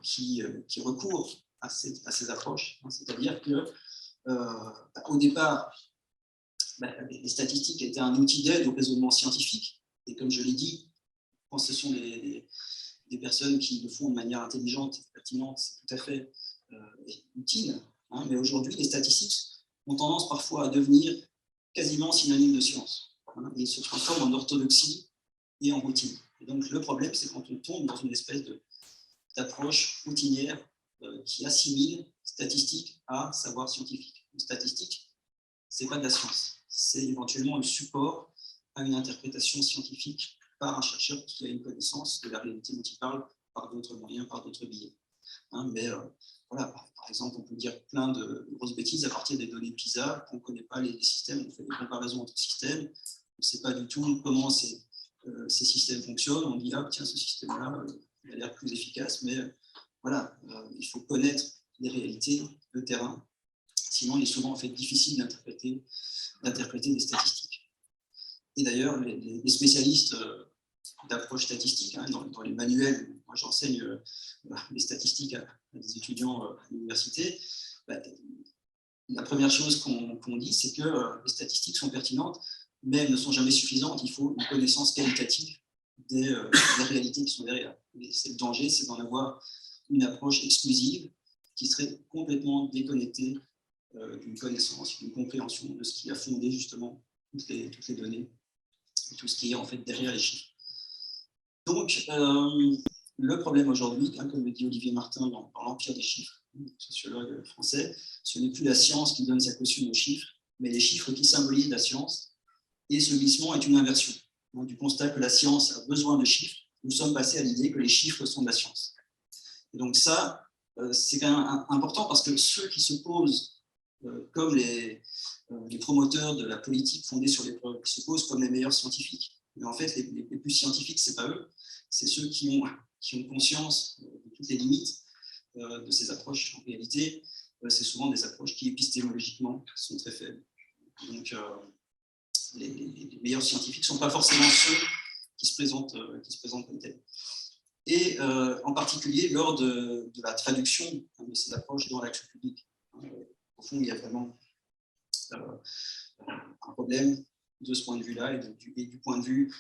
qui recourent à ces approches. C'est-à-dire qu'au départ, les statistiques étaient un outil d'aide au raisonnement scientifique. Et comme je l'ai dit, quand ce sont des personnes qui le font de manière intelligente et pertinente, c'est tout à fait utile. Mais aujourd'hui, les statistiques ont tendance parfois à devenir quasiment synonymes de science. Ils se transforment en orthodoxie et en routine. Et donc le problème, c'est quand on tombe dans une espèce d'approche routinière qui assimile statistique à savoir scientifique. Une statistique, ce n'est pas de la science, c'est éventuellement le support à une interprétation scientifique par un chercheur qui a une connaissance de la réalité dont il parle par d'autres moyens, par d'autres biais. Mais voilà, par exemple, on peut dire plein de grosses bêtises à partir des données PISA, qu'on ne connaît pas les systèmes, on fait des comparaisons entre systèmes, on ne sait pas du tout comment ces systèmes fonctionnent, on dit, ah tiens, ce système-là, il a l'air plus efficace, mais voilà, il faut connaître les réalités, le terrain, sinon il est souvent en fait difficile d'interpréter des statistiques. Et d'ailleurs, les spécialistes d'approche statistique, dans les manuels, moi j'enseigne les statistiques à des étudiants à l'université, la première chose qu'on dit, c'est que les statistiques sont pertinentes, mais elles ne sont jamais suffisantes. Il faut une connaissance qualitative des réalités qui sont derrière. C'est le danger, c'est d'en avoir une approche exclusive qui serait complètement déconnectée d'une connaissance, d'une compréhension de ce qui a fondé justement toutes les données, et tout ce qui est en fait derrière les chiffres. Donc, le problème aujourd'hui, comme le dit Olivier Martin dans l'Empire des chiffres, sociologue français, ce n'est plus la science qui donne sa caution aux chiffres, mais les chiffres qui symbolisent la science. Et ce glissement est une inversion. Donc, du constat que la science a besoin de chiffres, nous sommes passés à l'idée que les chiffres sont de la science. Et donc ça, c'est quand même important parce que ceux qui se posent comme les promoteurs de la politique fondée sur les preuves, qui se posent comme les meilleurs scientifiques. Mais en fait, les plus scientifiques, ce n'est pas eux, c'est ceux qui ont conscience de toutes les limites de ces approches. En réalité, c'est souvent des approches qui, épistémologiquement, sont très faibles. Donc, les meilleurs scientifiques ne sont pas forcément ceux qui se présentent comme tels. Et en particulier lors de la traduction de ces approches dans l'action publique. Au fond, il y a vraiment un problème de ce point de vue-là et du point de vue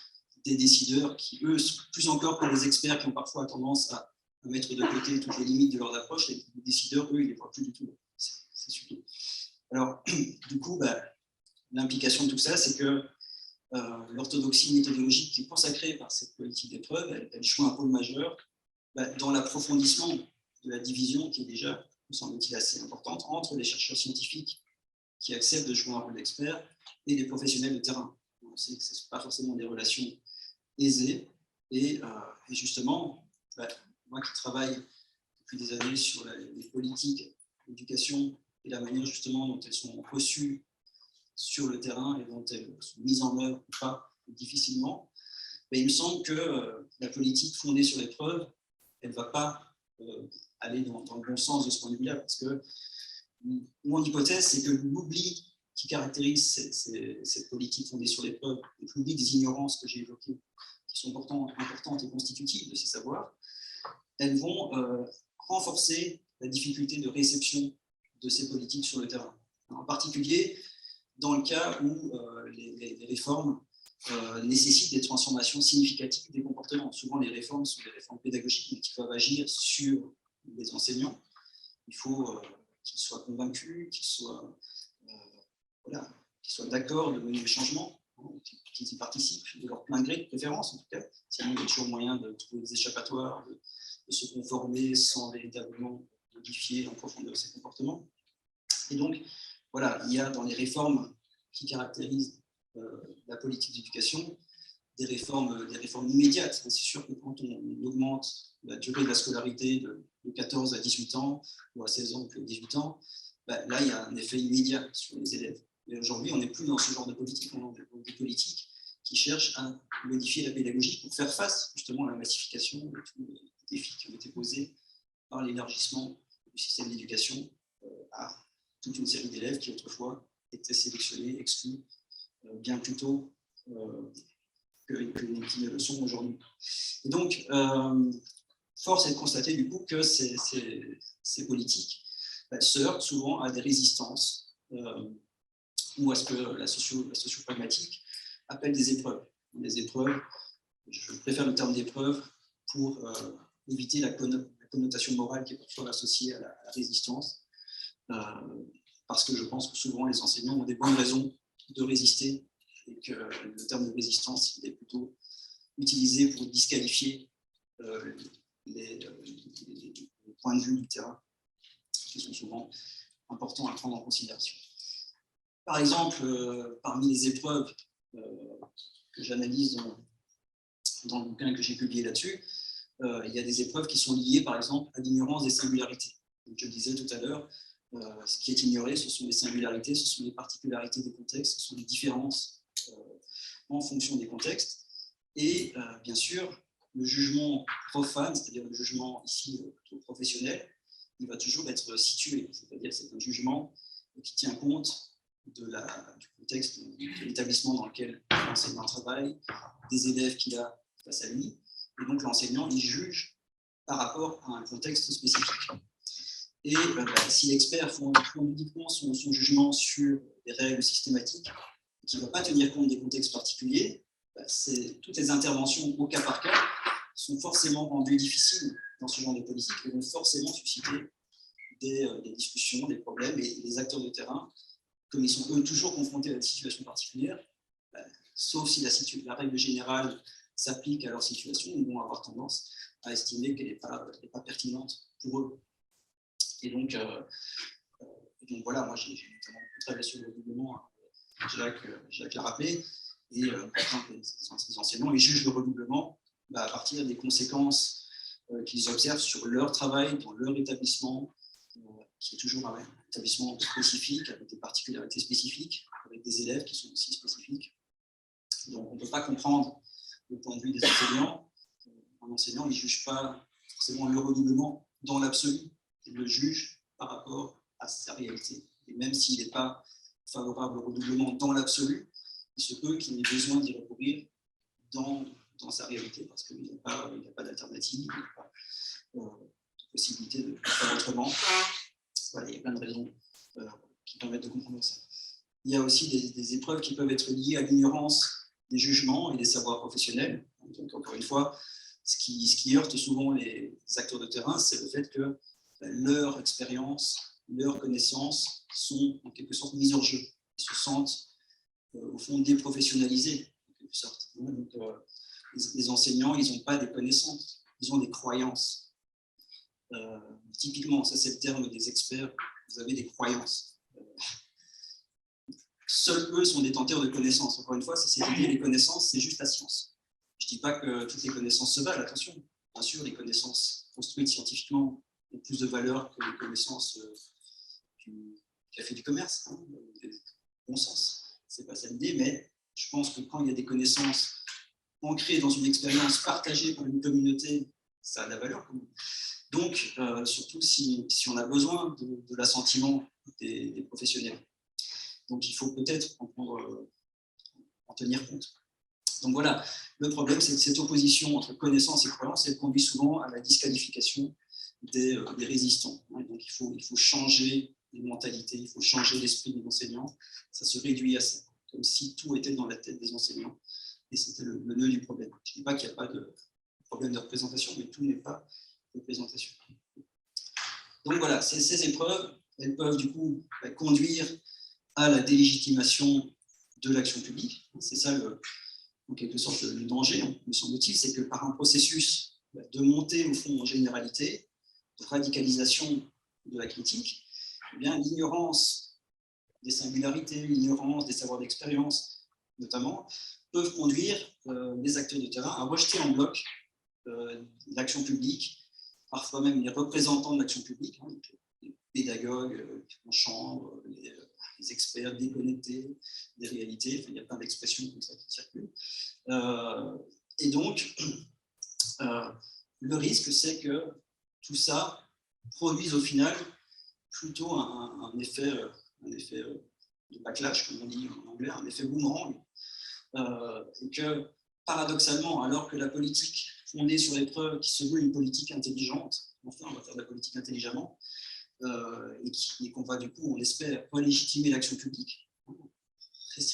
des décideurs qui, eux, plus encore que les experts qui ont parfois tendance à mettre de côté toutes les limites de leur approche, les décideurs, eux, ils ne les voient plus du tout. C'est suffisant. Alors, du coup, l'implication de tout ça, c'est que l'orthodoxie méthodologique qui est consacrée par cette politique d'épreuve, elle joue un rôle majeur dans l'approfondissement de la division qui est déjà, me semble-t-il, assez importante entre les chercheurs scientifiques qui acceptent de jouer un rôle d'expert et les professionnels de terrain. On sait que ce ne sont pas forcément des relations aisées. Et justement, moi qui travaille depuis des années sur les politiques d'éducation et la manière justement dont elles sont reçues sur le terrain et dont elles sont mises en œuvre ou pas difficilement, il me semble que la politique fondée sur les preuves, elle ne va pas aller dans le bon sens de ce point de vue-là, parce que mon hypothèse, c'est que l'oubli qui caractérise cette politique fondée sur les preuves, l'oubli des ignorances que j'ai évoquées, qui sont pourtant importantes et constitutives de ces savoirs, elles vont renforcer la difficulté de réception de ces politiques sur le terrain. En particulier, dans le cas où les réformes nécessitent des transformations significatives des comportements. Souvent, les réformes sont des réformes pédagogiques, mais qui peuvent agir sur les enseignants. Il faut qu'ils soient convaincus, qu'ils soient d'accord de mener le changement, qu'ils y participent de leur plein gré, de préférence en tout cas. Sinon, il y a toujours moyen de trouver des échappatoires, de se conformer sans véritablement modifier en profondeur ces comportements. Et donc, voilà, il y a dans les réformes qui caractérisent la politique d'éducation des réformes immédiates. C'est sûr que quand on augmente la durée de la scolarité de 14 à 18 ans ou à 16 ans ou 18 ans, là, il y a un effet immédiat sur les élèves. Mais aujourd'hui, on n'est plus dans ce genre de politique, on est dans des politiques qui cherchent à modifier la pédagogie pour faire face justement à la massification de tous les défis qui ont été posés par l'élargissement du système d'éducation à toute une série d'élèves qui autrefois étaient sélectionnés, exclus, bien plus tôt qu'ils ne le sont aujourd'hui. Et donc, force est de constater du coup que ces politiques se heurtent souvent à des résistances ou à ce que la socio-pragmatique appelle des épreuves. Des épreuves, je préfère le terme d'épreuve pour éviter la connotation morale qui est parfois associée à la résistance, parce que je pense que souvent les enseignants ont des bonnes raisons de résister et que le terme de résistance il est plutôt utilisé pour disqualifier les points de vue du terrain qui sont souvent importants à prendre en considération. Par exemple, parmi les épreuves que j'analyse dans le bouquin que j'ai publié là-dessus, il y a des épreuves qui sont liées, par exemple, à l'ignorance des singularités. Donc, je le disais tout à l'heure, ce qui est ignoré, ce sont les singularités, ce sont les particularités des contextes, ce sont les différences en fonction des contextes. Et bien sûr, le jugement profane, c'est-à-dire le jugement ici plutôt professionnel, il va toujours être situé, c'est-à-dire c'est un jugement qui tient compte du contexte de l'établissement dans lequel l'enseignant travaille, des élèves qu'il a face à lui, et donc l'enseignant il juge par rapport à un contexte spécifique. Et si l'expert fonde uniquement son jugement sur des règles systématiques, qui ne va pas tenir compte des contextes particuliers, toutes les interventions au cas par cas sont forcément rendues difficiles dans ce genre de politique et vont forcément susciter des discussions, des problèmes, et les acteurs de terrain, comme ils sont eux toujours confrontés à des situations particulières, sauf si la règle générale s'applique à leur situation, ils vont avoir tendance à estimer qu'elle n'est pas pertinente pour eux. Et donc voilà, moi j'ai notamment travaillé sur le redoublement, Jacques l'a rappelé, et les enseignants ils jugent le redoublement à partir des conséquences qu'ils observent sur leur travail, dans leur établissement, qui est toujours un établissement spécifique, avec des particularités spécifiques, avec des élèves qui sont aussi spécifiques. Donc on ne peut pas comprendre le point de vue des enseignants. Un enseignant ne juge pas forcément le redoublement dans l'absolu, il le juge par rapport à sa réalité. Et même s'il n'est pas favorable au redoublement dans l'absolu, il se peut qu'il ait besoin d'y recourir dans sa réalité, parce qu'il n'y a pas d'alternative, il n'y a pas de possibilité de faire autrement. Voilà, il y a plein de raisons qui permettent de comprendre ça. Il y a aussi des épreuves qui peuvent être liées à l'ignorance des jugements et des savoirs professionnels. Donc, encore une fois, ce qui heurte souvent les acteurs de terrain, c'est le fait que leur expérience, leurs connaissances sont en quelque sorte mises en jeu. Ils se sentent au fond déprofessionnalisés, en quelque sorte. Donc, les enseignants, ils n'ont pas des connaissances, ils ont des croyances. Typiquement, ça c'est le terme des experts, vous avez des croyances. Seuls eux sont détenteurs de connaissances. Encore une fois, c'est cette idée, les connaissances, c'est juste la science. Je ne dis pas que toutes les connaissances se valent, attention. Bien sûr, les connaissances construites scientifiquement ont plus de valeur que les connaissances du café du commerce, bon sens. Ce n'est pas ça l'idée, mais je pense que quand il y a des connaissances ancrées dans une expérience partagée par une communauté, ça a de la valeur. Donc, surtout si on a besoin de l'assentiment des professionnels. Donc, il faut peut-être en tenir compte. Donc voilà, le problème, c'est que cette opposition entre connaissance et croyance, elle conduit souvent à la disqualification des résistants. Donc, il faut changer les mentalités, il faut changer l'esprit des enseignants. Ça se réduit à ça, comme si tout était dans la tête des enseignants. Et c'était le nœud du problème. Je ne dis pas qu'il n'y a pas de problème de représentation, mais tout n'est pas représentation. Donc voilà, ces épreuves, elles peuvent du coup conduire à la délégitimation de l'action publique. C'est ça, en quelque sorte, le danger, me semble-t-il, c'est que par un processus de montée au fond en généralité, de radicalisation de la critique, eh bien, l'ignorance des singularités, l'ignorance des savoirs d'expérience, notamment, peuvent conduire les acteurs de terrain à rejeter en bloc l'action publique, parfois même les représentants de l'action publique, les pédagogues en chambre, les experts déconnectés des réalités, enfin, il y a plein d'expressions comme ça qui circulent. Et donc, le risque, c'est que tout ça produise au final plutôt un effet de backlash, comme on dit en anglais, un effet boomerang, et que paradoxalement, alors que la politique fondée sur les preuves, qui se veut une politique intelligente, enfin on va faire de la politique intelligemment, et qu'on va du coup, on espère, relégitimer l'action publique,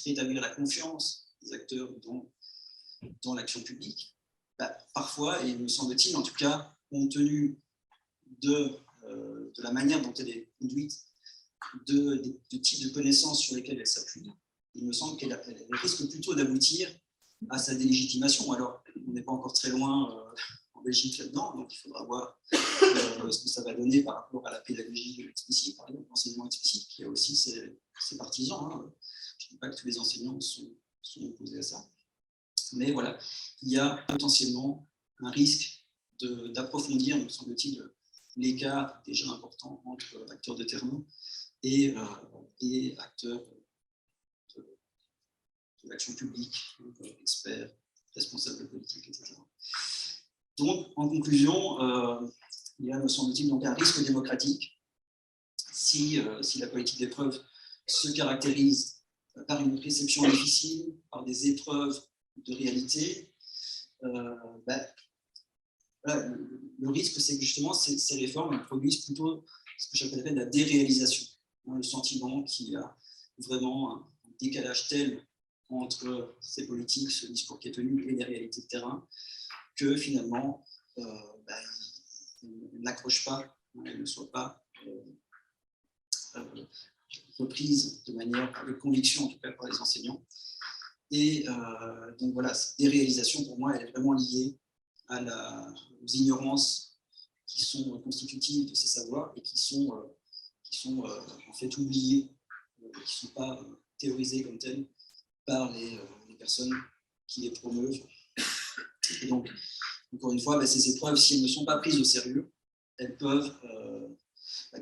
rétablir la confiance des acteurs dans l'action publique, parfois, et me semble-t-il, en tout cas, compte tenu de la manière dont elle est conduite, de type de connaissances sur lesquelles elle s'appuie, il me semble qu'elle risque plutôt d'aboutir à sa délégitimation. Alors, on n'est pas encore très loin en Belgique là-dedans, donc il faudra voir ce que ça va donner par rapport à la pédagogie explicite, par exemple, l'enseignement explicite, qui a aussi ses partisans. Je ne dis pas que tous les enseignants sont opposés à ça. Mais voilà, il y a potentiellement un risque d'approfondir, me semble-t-il, l'écart déjà important entre acteurs de terrain et acteurs de l'action publique, experts, responsables politiques, etc. Donc, en conclusion, il y a, me semble-t-il, donc un risque démocratique si la politique des preuves se caractérise par une réception difficile, par des épreuves de réalité. Voilà, le risque, c'est que justement, ces réformes produisent plutôt ce que j'appellerais la déréalisation. Le sentiment qu'il y a vraiment un décalage tel entre ces politiques, ce discours qui est tenu et les réalités de terrain, que finalement, elles n'accrochent pas, elles ne soient pas reprises de manière, avec conviction en tout cas par les enseignants. Et donc voilà, cette déréalisation pour moi, elle est vraiment liée aux ignorances qui sont constitutives de ces savoirs et qui sont en fait oubliées, qui ne sont pas théorisées comme telles par les personnes qui les promeuvent. Et donc, encore une fois, ces épreuves, si elles ne sont pas prises au sérieux, elles peuvent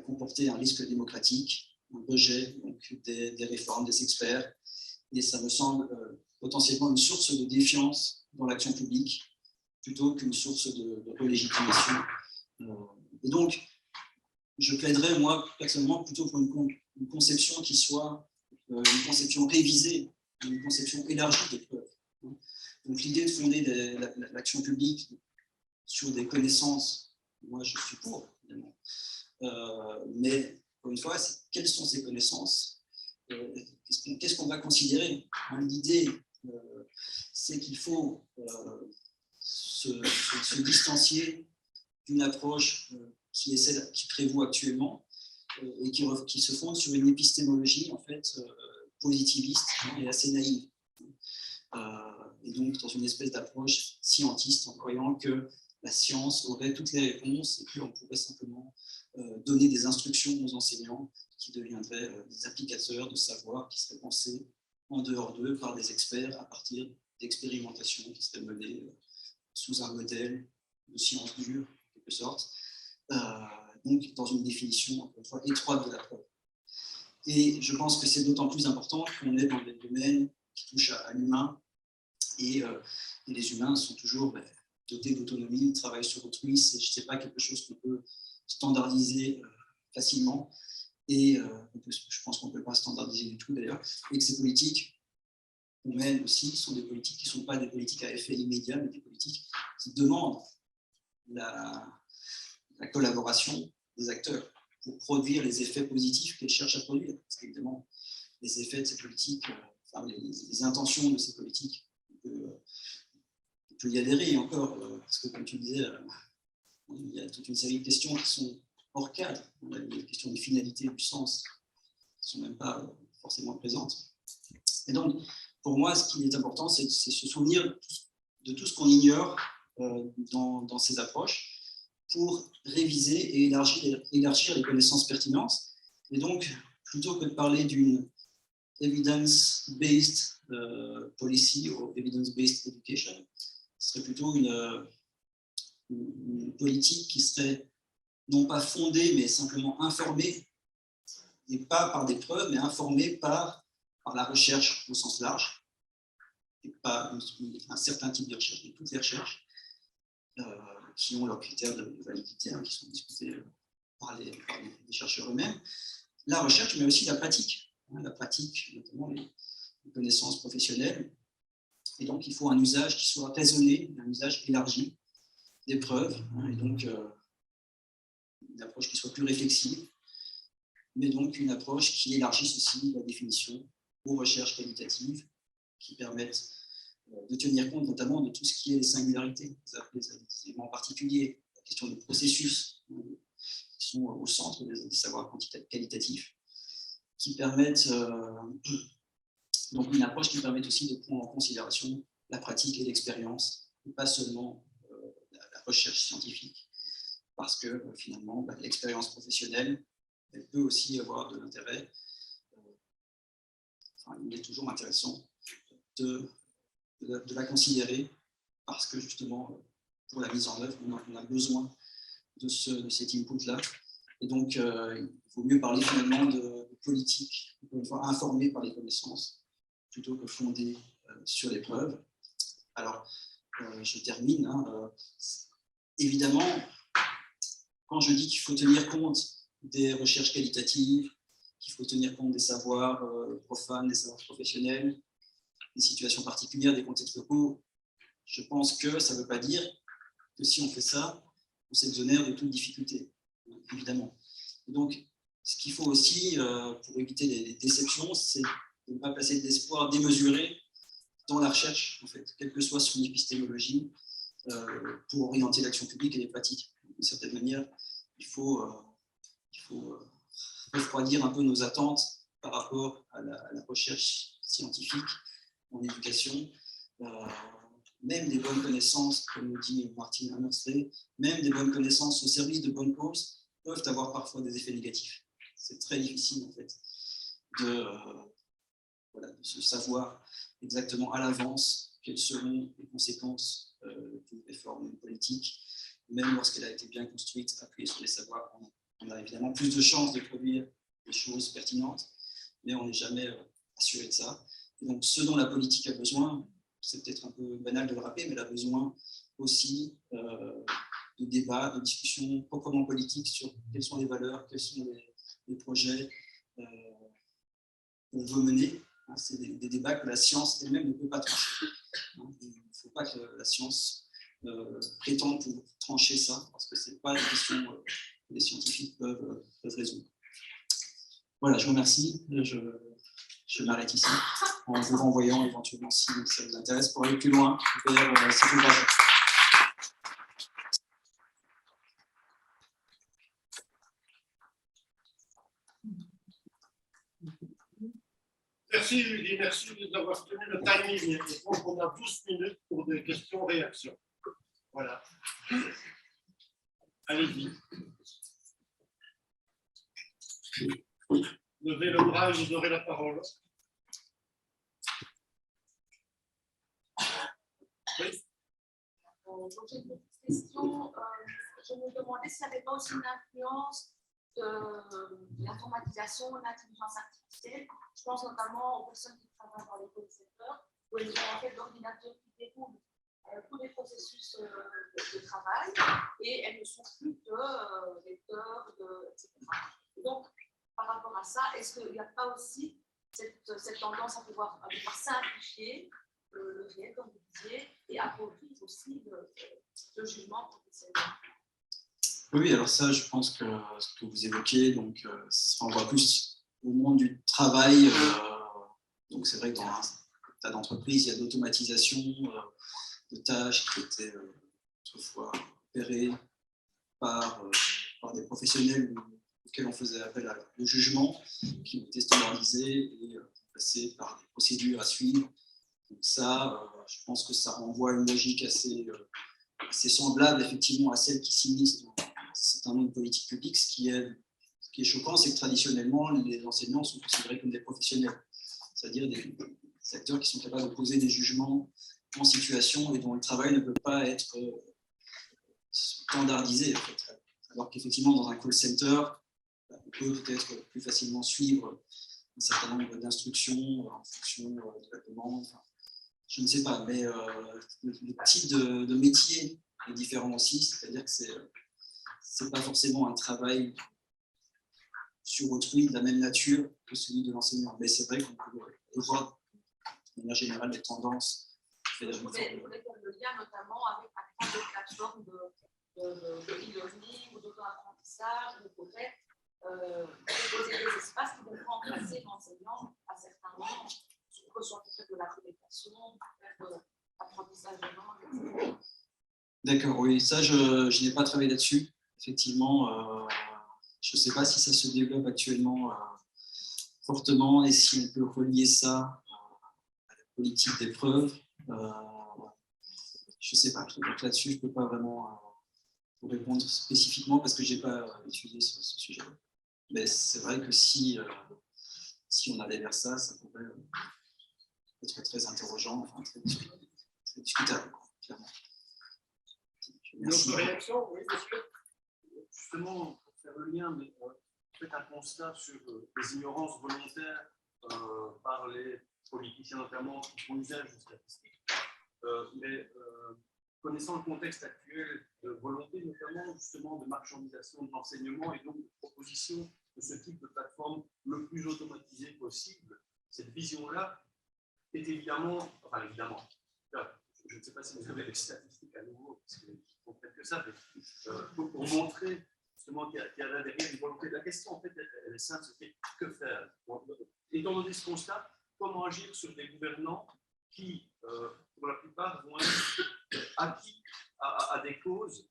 comporter un risque démocratique, un rejet donc, des réformes, des experts, et ça me semble potentiellement une source de défiance dans l'action publique plutôt qu'une source de relégitimation. Et donc, je plaiderais, moi, personnellement, plutôt pour une conception qui soit une conception révisée, une conception élargie des preuves. Donc, l'idée de fonder l'action publique sur des connaissances, moi, je suis pour, évidemment. Mais, encore une fois, quelles sont ces connaissances? Qu'est-ce qu'on va considérer? L'idée, c'est qu'il faut se distancier d'une approche qui est celle qui prévaut actuellement et qui se fonde sur une épistémologie en fait positiviste et assez naïve. Et donc dans une espèce d'approche scientiste en croyant que la science aurait toutes les réponses et qu'on pourrait simplement donner des instructions aux enseignants qui deviendraient des applicateurs de savoir qui seraient pensés en dehors d'eux par des experts à partir d'expérimentations qui seraient menées sous un modèle de science dure, en quelque sorte, donc dans une définition, encore une fois, étroite de la preuve. Et je pense que c'est d'autant plus important qu'on est dans des domaines qui touchent à l'humain, et les humains sont toujours dotés d'autonomie, travaillent sur autrui, ce n'est pas quelque chose qu'on peut standardiser facilement, et je pense qu'on ne peut pas standardiser du tout d'ailleurs, et que ces politiques qu'on mène aussi sont des politiques qui ne sont pas des politiques à effet immédiat, mais des politiques qui demandent la collaboration des acteurs pour produire les effets positifs qu'elles cherchent à produire. Parce qu'évidemment, les effets de ces politiques, les intentions de ces politiques, on peut y adhérer encore, parce que comme tu disais, il y a toute une série de questions qui sont hors cadre. Les questions des finalités, du sens, ne sont même pas forcément présentes. Et donc, pour moi, ce qui est important, c'est se souvenir de tout ce qu'on ignore dans ces approches pour réviser et élargir les connaissances pertinentes. Et donc, plutôt que de parler d'une evidence-based policy ou evidence-based education, ce serait plutôt une politique qui serait non pas fondée, mais simplement informée, et pas par des preuves, mais informée par la recherche au sens large, et pas un certain type de recherche, mais toutes les recherches qui ont leurs critères de validité, qui sont discutés par les chercheurs eux-mêmes. La recherche, mais aussi la pratique, notamment les connaissances professionnelles. Et donc, il faut un usage qui soit raisonné, un usage élargi des preuves, et donc une approche qui soit plus réflexive, mais donc une approche qui élargisse aussi la définition aux recherches qualitatives qui permettent de tenir compte notamment de tout ce qui est les singularités, les éléments particuliers, la question des processus qui sont au centre des savoirs qualitatifs, qui permettent donc une approche qui permet aussi de prendre en considération la pratique et l'expérience, et pas seulement la recherche scientifique, parce que finalement, l'expérience professionnelle, elle peut aussi avoir de l'intérêt. Il est toujours intéressant de de la considérer, parce que justement, pour la mise en œuvre, on a besoin de cet input-là. Et donc, il vaut mieux parler finalement de politique, encore une fois, informée par les connaissances, plutôt que fondée sur les preuves. Alors, je termine. Évidemment, quand je dis qu'il faut tenir compte des recherches qualitatives, qu'il faut tenir compte des savoirs profanes, des savoirs professionnels, des situations particulières, des contextes locaux, je pense que ça ne veut pas dire que si on fait ça, on s'exonère de toute difficulté, évidemment. Et donc, ce qu'il faut aussi, pour éviter les déceptions, c'est de ne pas placer d'espoir démesuré dans la recherche, en fait, quelle que soit son épistémologie, pour orienter l'action publique et les pratiques. D'une certaine manière, il faut refroidir un peu nos attentes par rapport à la recherche scientifique en éducation. Même des bonnes connaissances, comme le dit Martin Hammersley, même des bonnes connaissances au service de bonnes causes peuvent avoir parfois des effets négatifs. C'est très difficile, en fait, de se savoir exactement à l'avance quelles seront les conséquences d'une réforme politique. Même lorsqu'elle a été bien construite, appuyée sur les savoirs, on a évidemment plus de chances de produire des choses pertinentes, mais on n'est jamais assuré de ça. Et donc, ce dont la politique a besoin, c'est peut-être un peu banal de le rappeler, mais elle a besoin aussi de débats, de discussions proprement politiques sur quelles sont les valeurs, quels sont les projets qu'on veut mener. C'est des débats que la science elle-même ne peut pas trancher. Il ne faut pas que la science prétende pour trancher ça, parce que ce n'est pas des questions que les scientifiques peuvent résoudre. Voilà, je vous remercie. Je m'arrête ici en vous renvoyant éventuellement, si ça vous intéresse, pour aller plus loin vers ces ouvrages. Merci Uli, merci d'avoir tenu le timing. Et donc on a 12 minutes pour des questions-réactions. Voilà. Allez-y. Levez le bras et vous aurez la parole. Oui. J'ai une petite question. Je me demandais s'il n'y avait pas aussi une influence de l'informatisation, de l'intelligence artificielle. Je pense notamment aux personnes qui travaillent dans les call centers, où elles ont en fait l'ordinateur qui déroule tous les processus de travail et elles ne sont plus que lecteurs, etc. Et donc, par rapport à ça, est-ce qu'il n'y a pas aussi cette tendance à pouvoir simplifier le réel, comme vous disiez, et approfondir aussi le jugement professionnel? Oui, alors ça, je pense que ce que vous évoquez, donc, ça renvoie plus au monde du travail. Donc, c'est vrai que dans un tas d'entreprises, il y a d'automatisation de tâches qui étaient autrefois opérées par des professionnels auxquels on faisait appel à le jugement, qui ont été standardisés et passés par des procédures à suivre. Donc ça, je pense que ça renvoie à une logique assez semblable effectivement à celle qui s'immisce dans un certain nombre de politiques publiques. Ce qui est choquant, c'est que traditionnellement, les enseignants sont considérés comme des professionnels, c'est-à-dire des acteurs qui sont capables de poser des jugements en situation et dont le travail ne peut pas être standardisé, en fait. Alors qu'effectivement, dans un call center, on peut peut-être plus facilement suivre un certain nombre d'instructions en fonction de la demande. Enfin, je ne sais pas, mais le type de métier est différent aussi, c'est-à-dire que c'est pas forcément un travail sur autrui de la même nature que celui de l'enseignant. Mais c'est vrai qu'on peut voir de manière générale des tendances. Je voulais faire le lien notamment avec des plateformes de e-learning ou d'auto-apprentissage, de projet, proposer des espaces qui vont remplacer l'enseignant à certains moments, que ce soit peut-être de la communication, peut-être de l'apprentissage de langue, etc. D'accord, oui, ça je n'ai pas travaillé là-dessus. Effectivement, je ne sais pas si ça se développe actuellement fortement et si on peut relier ça à la politique des preuves. Je ne sais pas. Donc là-dessus, je ne peux pas vraiment vous répondre spécifiquement parce que je n'ai pas étudié ce sujet-là. Mais c'est vrai que si on allait vers ça, ça pourrait être très interrogeant, enfin, très discutable, clairement. Une autre réaction, oui, monsieur? Justement, pour faire le lien, mais faites un constat sur les ignorances volontaires par les politiciens notamment qui font usage de statistiques. Mais connaissant le contexte actuel de volonté, notamment justement de marchandisation de l'enseignement et donc de proposition de ce type de plateforme le plus automatisé possible, cette vision-là est évidemment, je ne sais pas si vous avez les statistiques à nouveau, parce que je ne comprends que ça, mais pour montrer justement qu'il y a là derrière une volonté. La question, en fait, elle est simple, c'est que faire? Étant donné ce constat, comment agir sur des gouvernants qui, pour la plupart, vont être acquis à des causes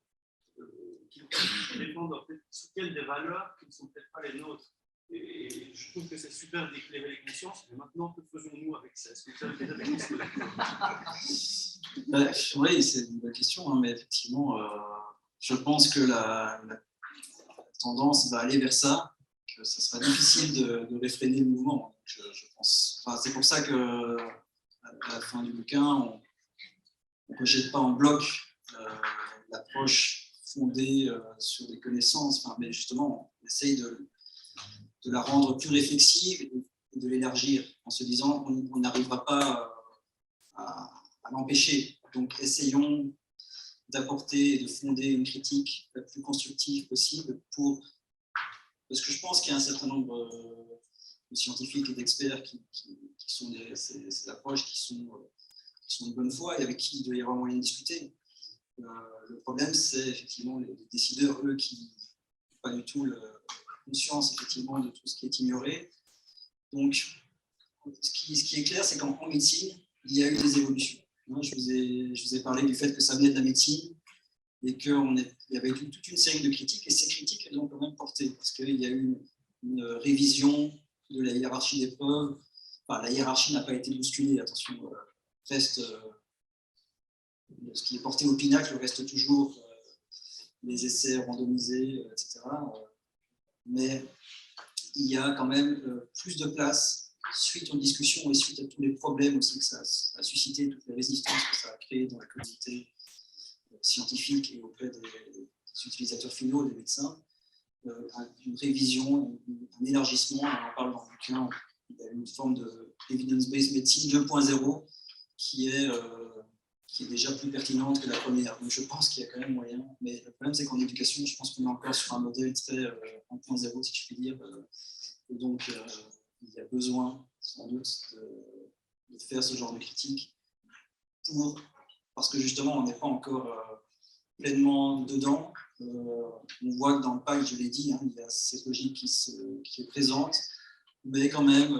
qui dépendent en fait, soutiennent des valeurs qui ne sont peut-être pas les nôtres. Et je trouve que c'est super d'éclairer les consciences, mais maintenant, que faisons-nous avec ça? Est-ce que vous avez déjà des questions? Oui, c'est une bonne question, hein, mais effectivement, je pense que la tendance va aller vers ça, que ce sera difficile de réfréner le mouvement. Je pense. Enfin, c'est pour ça que à la fin du bouquin, on ne rejette pas en bloc l'approche fondée sur des connaissances, enfin, mais justement, on essaye de la rendre plus réflexive et de l'élargir en se disant qu'on n'arrivera pas à l'empêcher. Donc, essayons d'apporter et de fonder une critique la plus constructive possible parce que je pense qu'il y a un certain nombre de scientifiques et d'experts qui sont derrière ces approches qui sont de bonne foi et avec qui il doit y avoir moyen de discuter. Le problème, c'est effectivement les décideurs, eux, qui n'ont pas du tout la conscience effectivement de tout ce qui est ignoré. Donc, ce qui est clair, c'est qu'en médecine, il y a eu des évolutions. Je vous ai parlé du fait que ça venait de la médecine et qu'il y avait toute une série de critiques, et ces critiques, elles ont quand même porté, parce qu'il y a eu une révision de la hiérarchie des preuves. Enfin, la hiérarchie n'a pas été bousculée, attention, reste ce qui est porté au pinacle reste toujours les essais randomisés, etc. Mais il y a quand même plus de place suite aux discussions et suite à tous les problèmes aussi que ça a suscité, toutes les résistances que ça a créées dans la communauté scientifique et auprès des utilisateurs finaux, des médecins, une révision, un élargissement, on en parle dans le bouquin, il y a une forme de evidence-based medicine 2.0 qui est déjà plus pertinente que la première. Donc je pense qu'il y a quand même moyen, mais le problème c'est qu'en éducation, je pense qu'on est encore sur un modèle très 1.0, si je puis dire, et donc il y a besoin sans doute de faire ce genre de critique parce que justement on n'est pas encore pleinement dedans. On voit que dans le pacte, je l'ai dit, hein, il y a cette logique qui est présente, mais quand même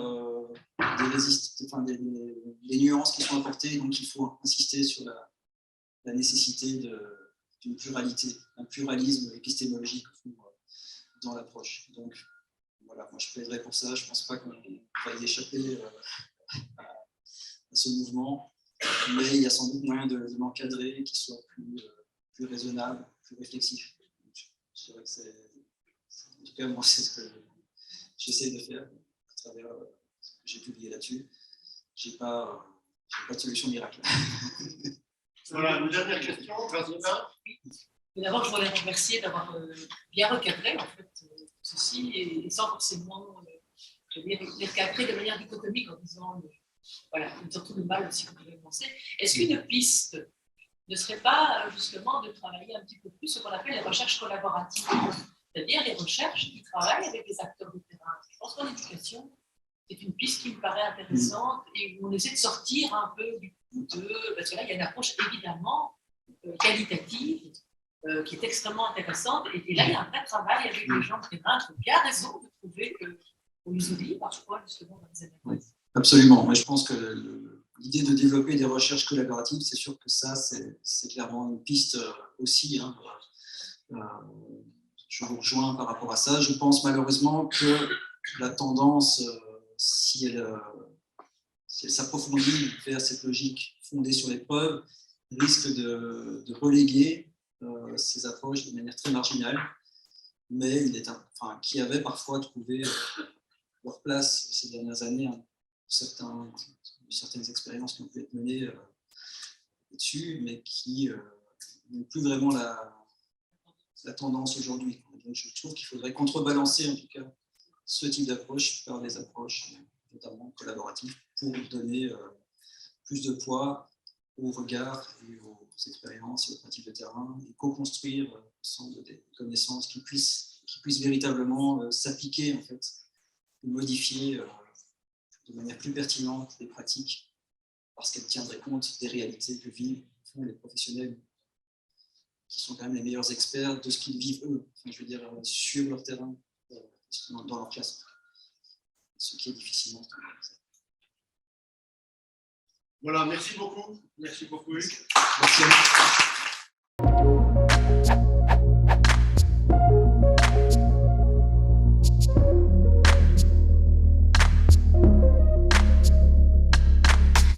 des nuances qui sont apportées, donc il faut insister sur la nécessité d'une pluralité, un pluralisme épistémologique dans l'approche. Donc voilà, moi je plaiderais pour ça, je ne pense pas qu'on va y échapper à ce mouvement, mais il y a sans doute moyen de l'encadrer, qu'il soit plus raisonnable, plus réflexif. Je dirais que en tout cas, moi, c'est ce que j'essaie de faire à travers ce que j'ai publié là-dessus. Je n'ai pas de solution miracle. Voilà, une dernière question, Razina. D'abord, je voudrais remercier d'avoir bien recadré en fait, ceci et sans forcément les recadrer de manière dichotomique en disant voilà, surtout le mal aussi, comme vous l'avez pensé. Est-ce qu'une piste ne serait pas justement de travailler un petit peu plus ce qu'on appelle les recherches collaboratives, c'est-à-dire les recherches qui travaillent avec les acteurs de terrain? Je pense qu'en éducation, c'est une piste qui me paraît intéressante et où on essaie de sortir un peu du coup parce que là, il y a une approche évidemment qualitative qui est extrêmement intéressante et là, il y a un vrai travail avec les gens de terrain qui ont bien raison de trouver qu'on les oublie parfois justement dans les analyses. Absolument. Mais je pense que l'idée de développer des recherches collaboratives, c'est sûr que ça, c'est clairement une piste aussi. Hein. Je vous rejoins par rapport à ça. Je pense malheureusement que la tendance, si elle s'approfondit vers cette logique fondée sur les preuves, risque de reléguer ces approches de manière très marginale, mais qui avaient parfois trouvé leur place ces dernières années. Certains certaines expériences qui ont pu être menées dessus, mais qui n'ont plus vraiment la tendance aujourd'hui. Donc, je trouve qu'il faudrait contrebalancer en tout cas ce type d'approche par des approches notamment collaboratives pour donner plus de poids au regard et aux expériences et aux pratiques de terrain et co-construire ensemble des connaissances qui puissent véritablement s'appliquer en fait, ou modifier de manière plus pertinente les pratiques parce qu'elles tiendraient compte des réalités que vivent les professionnels qui sont quand même les meilleurs experts de ce qu'ils vivent eux, enfin, je veux dire sur leur terrain, dans leur classe, ce qui est difficilement. Voilà, merci beaucoup. Merci beaucoup, Hugues. Merci.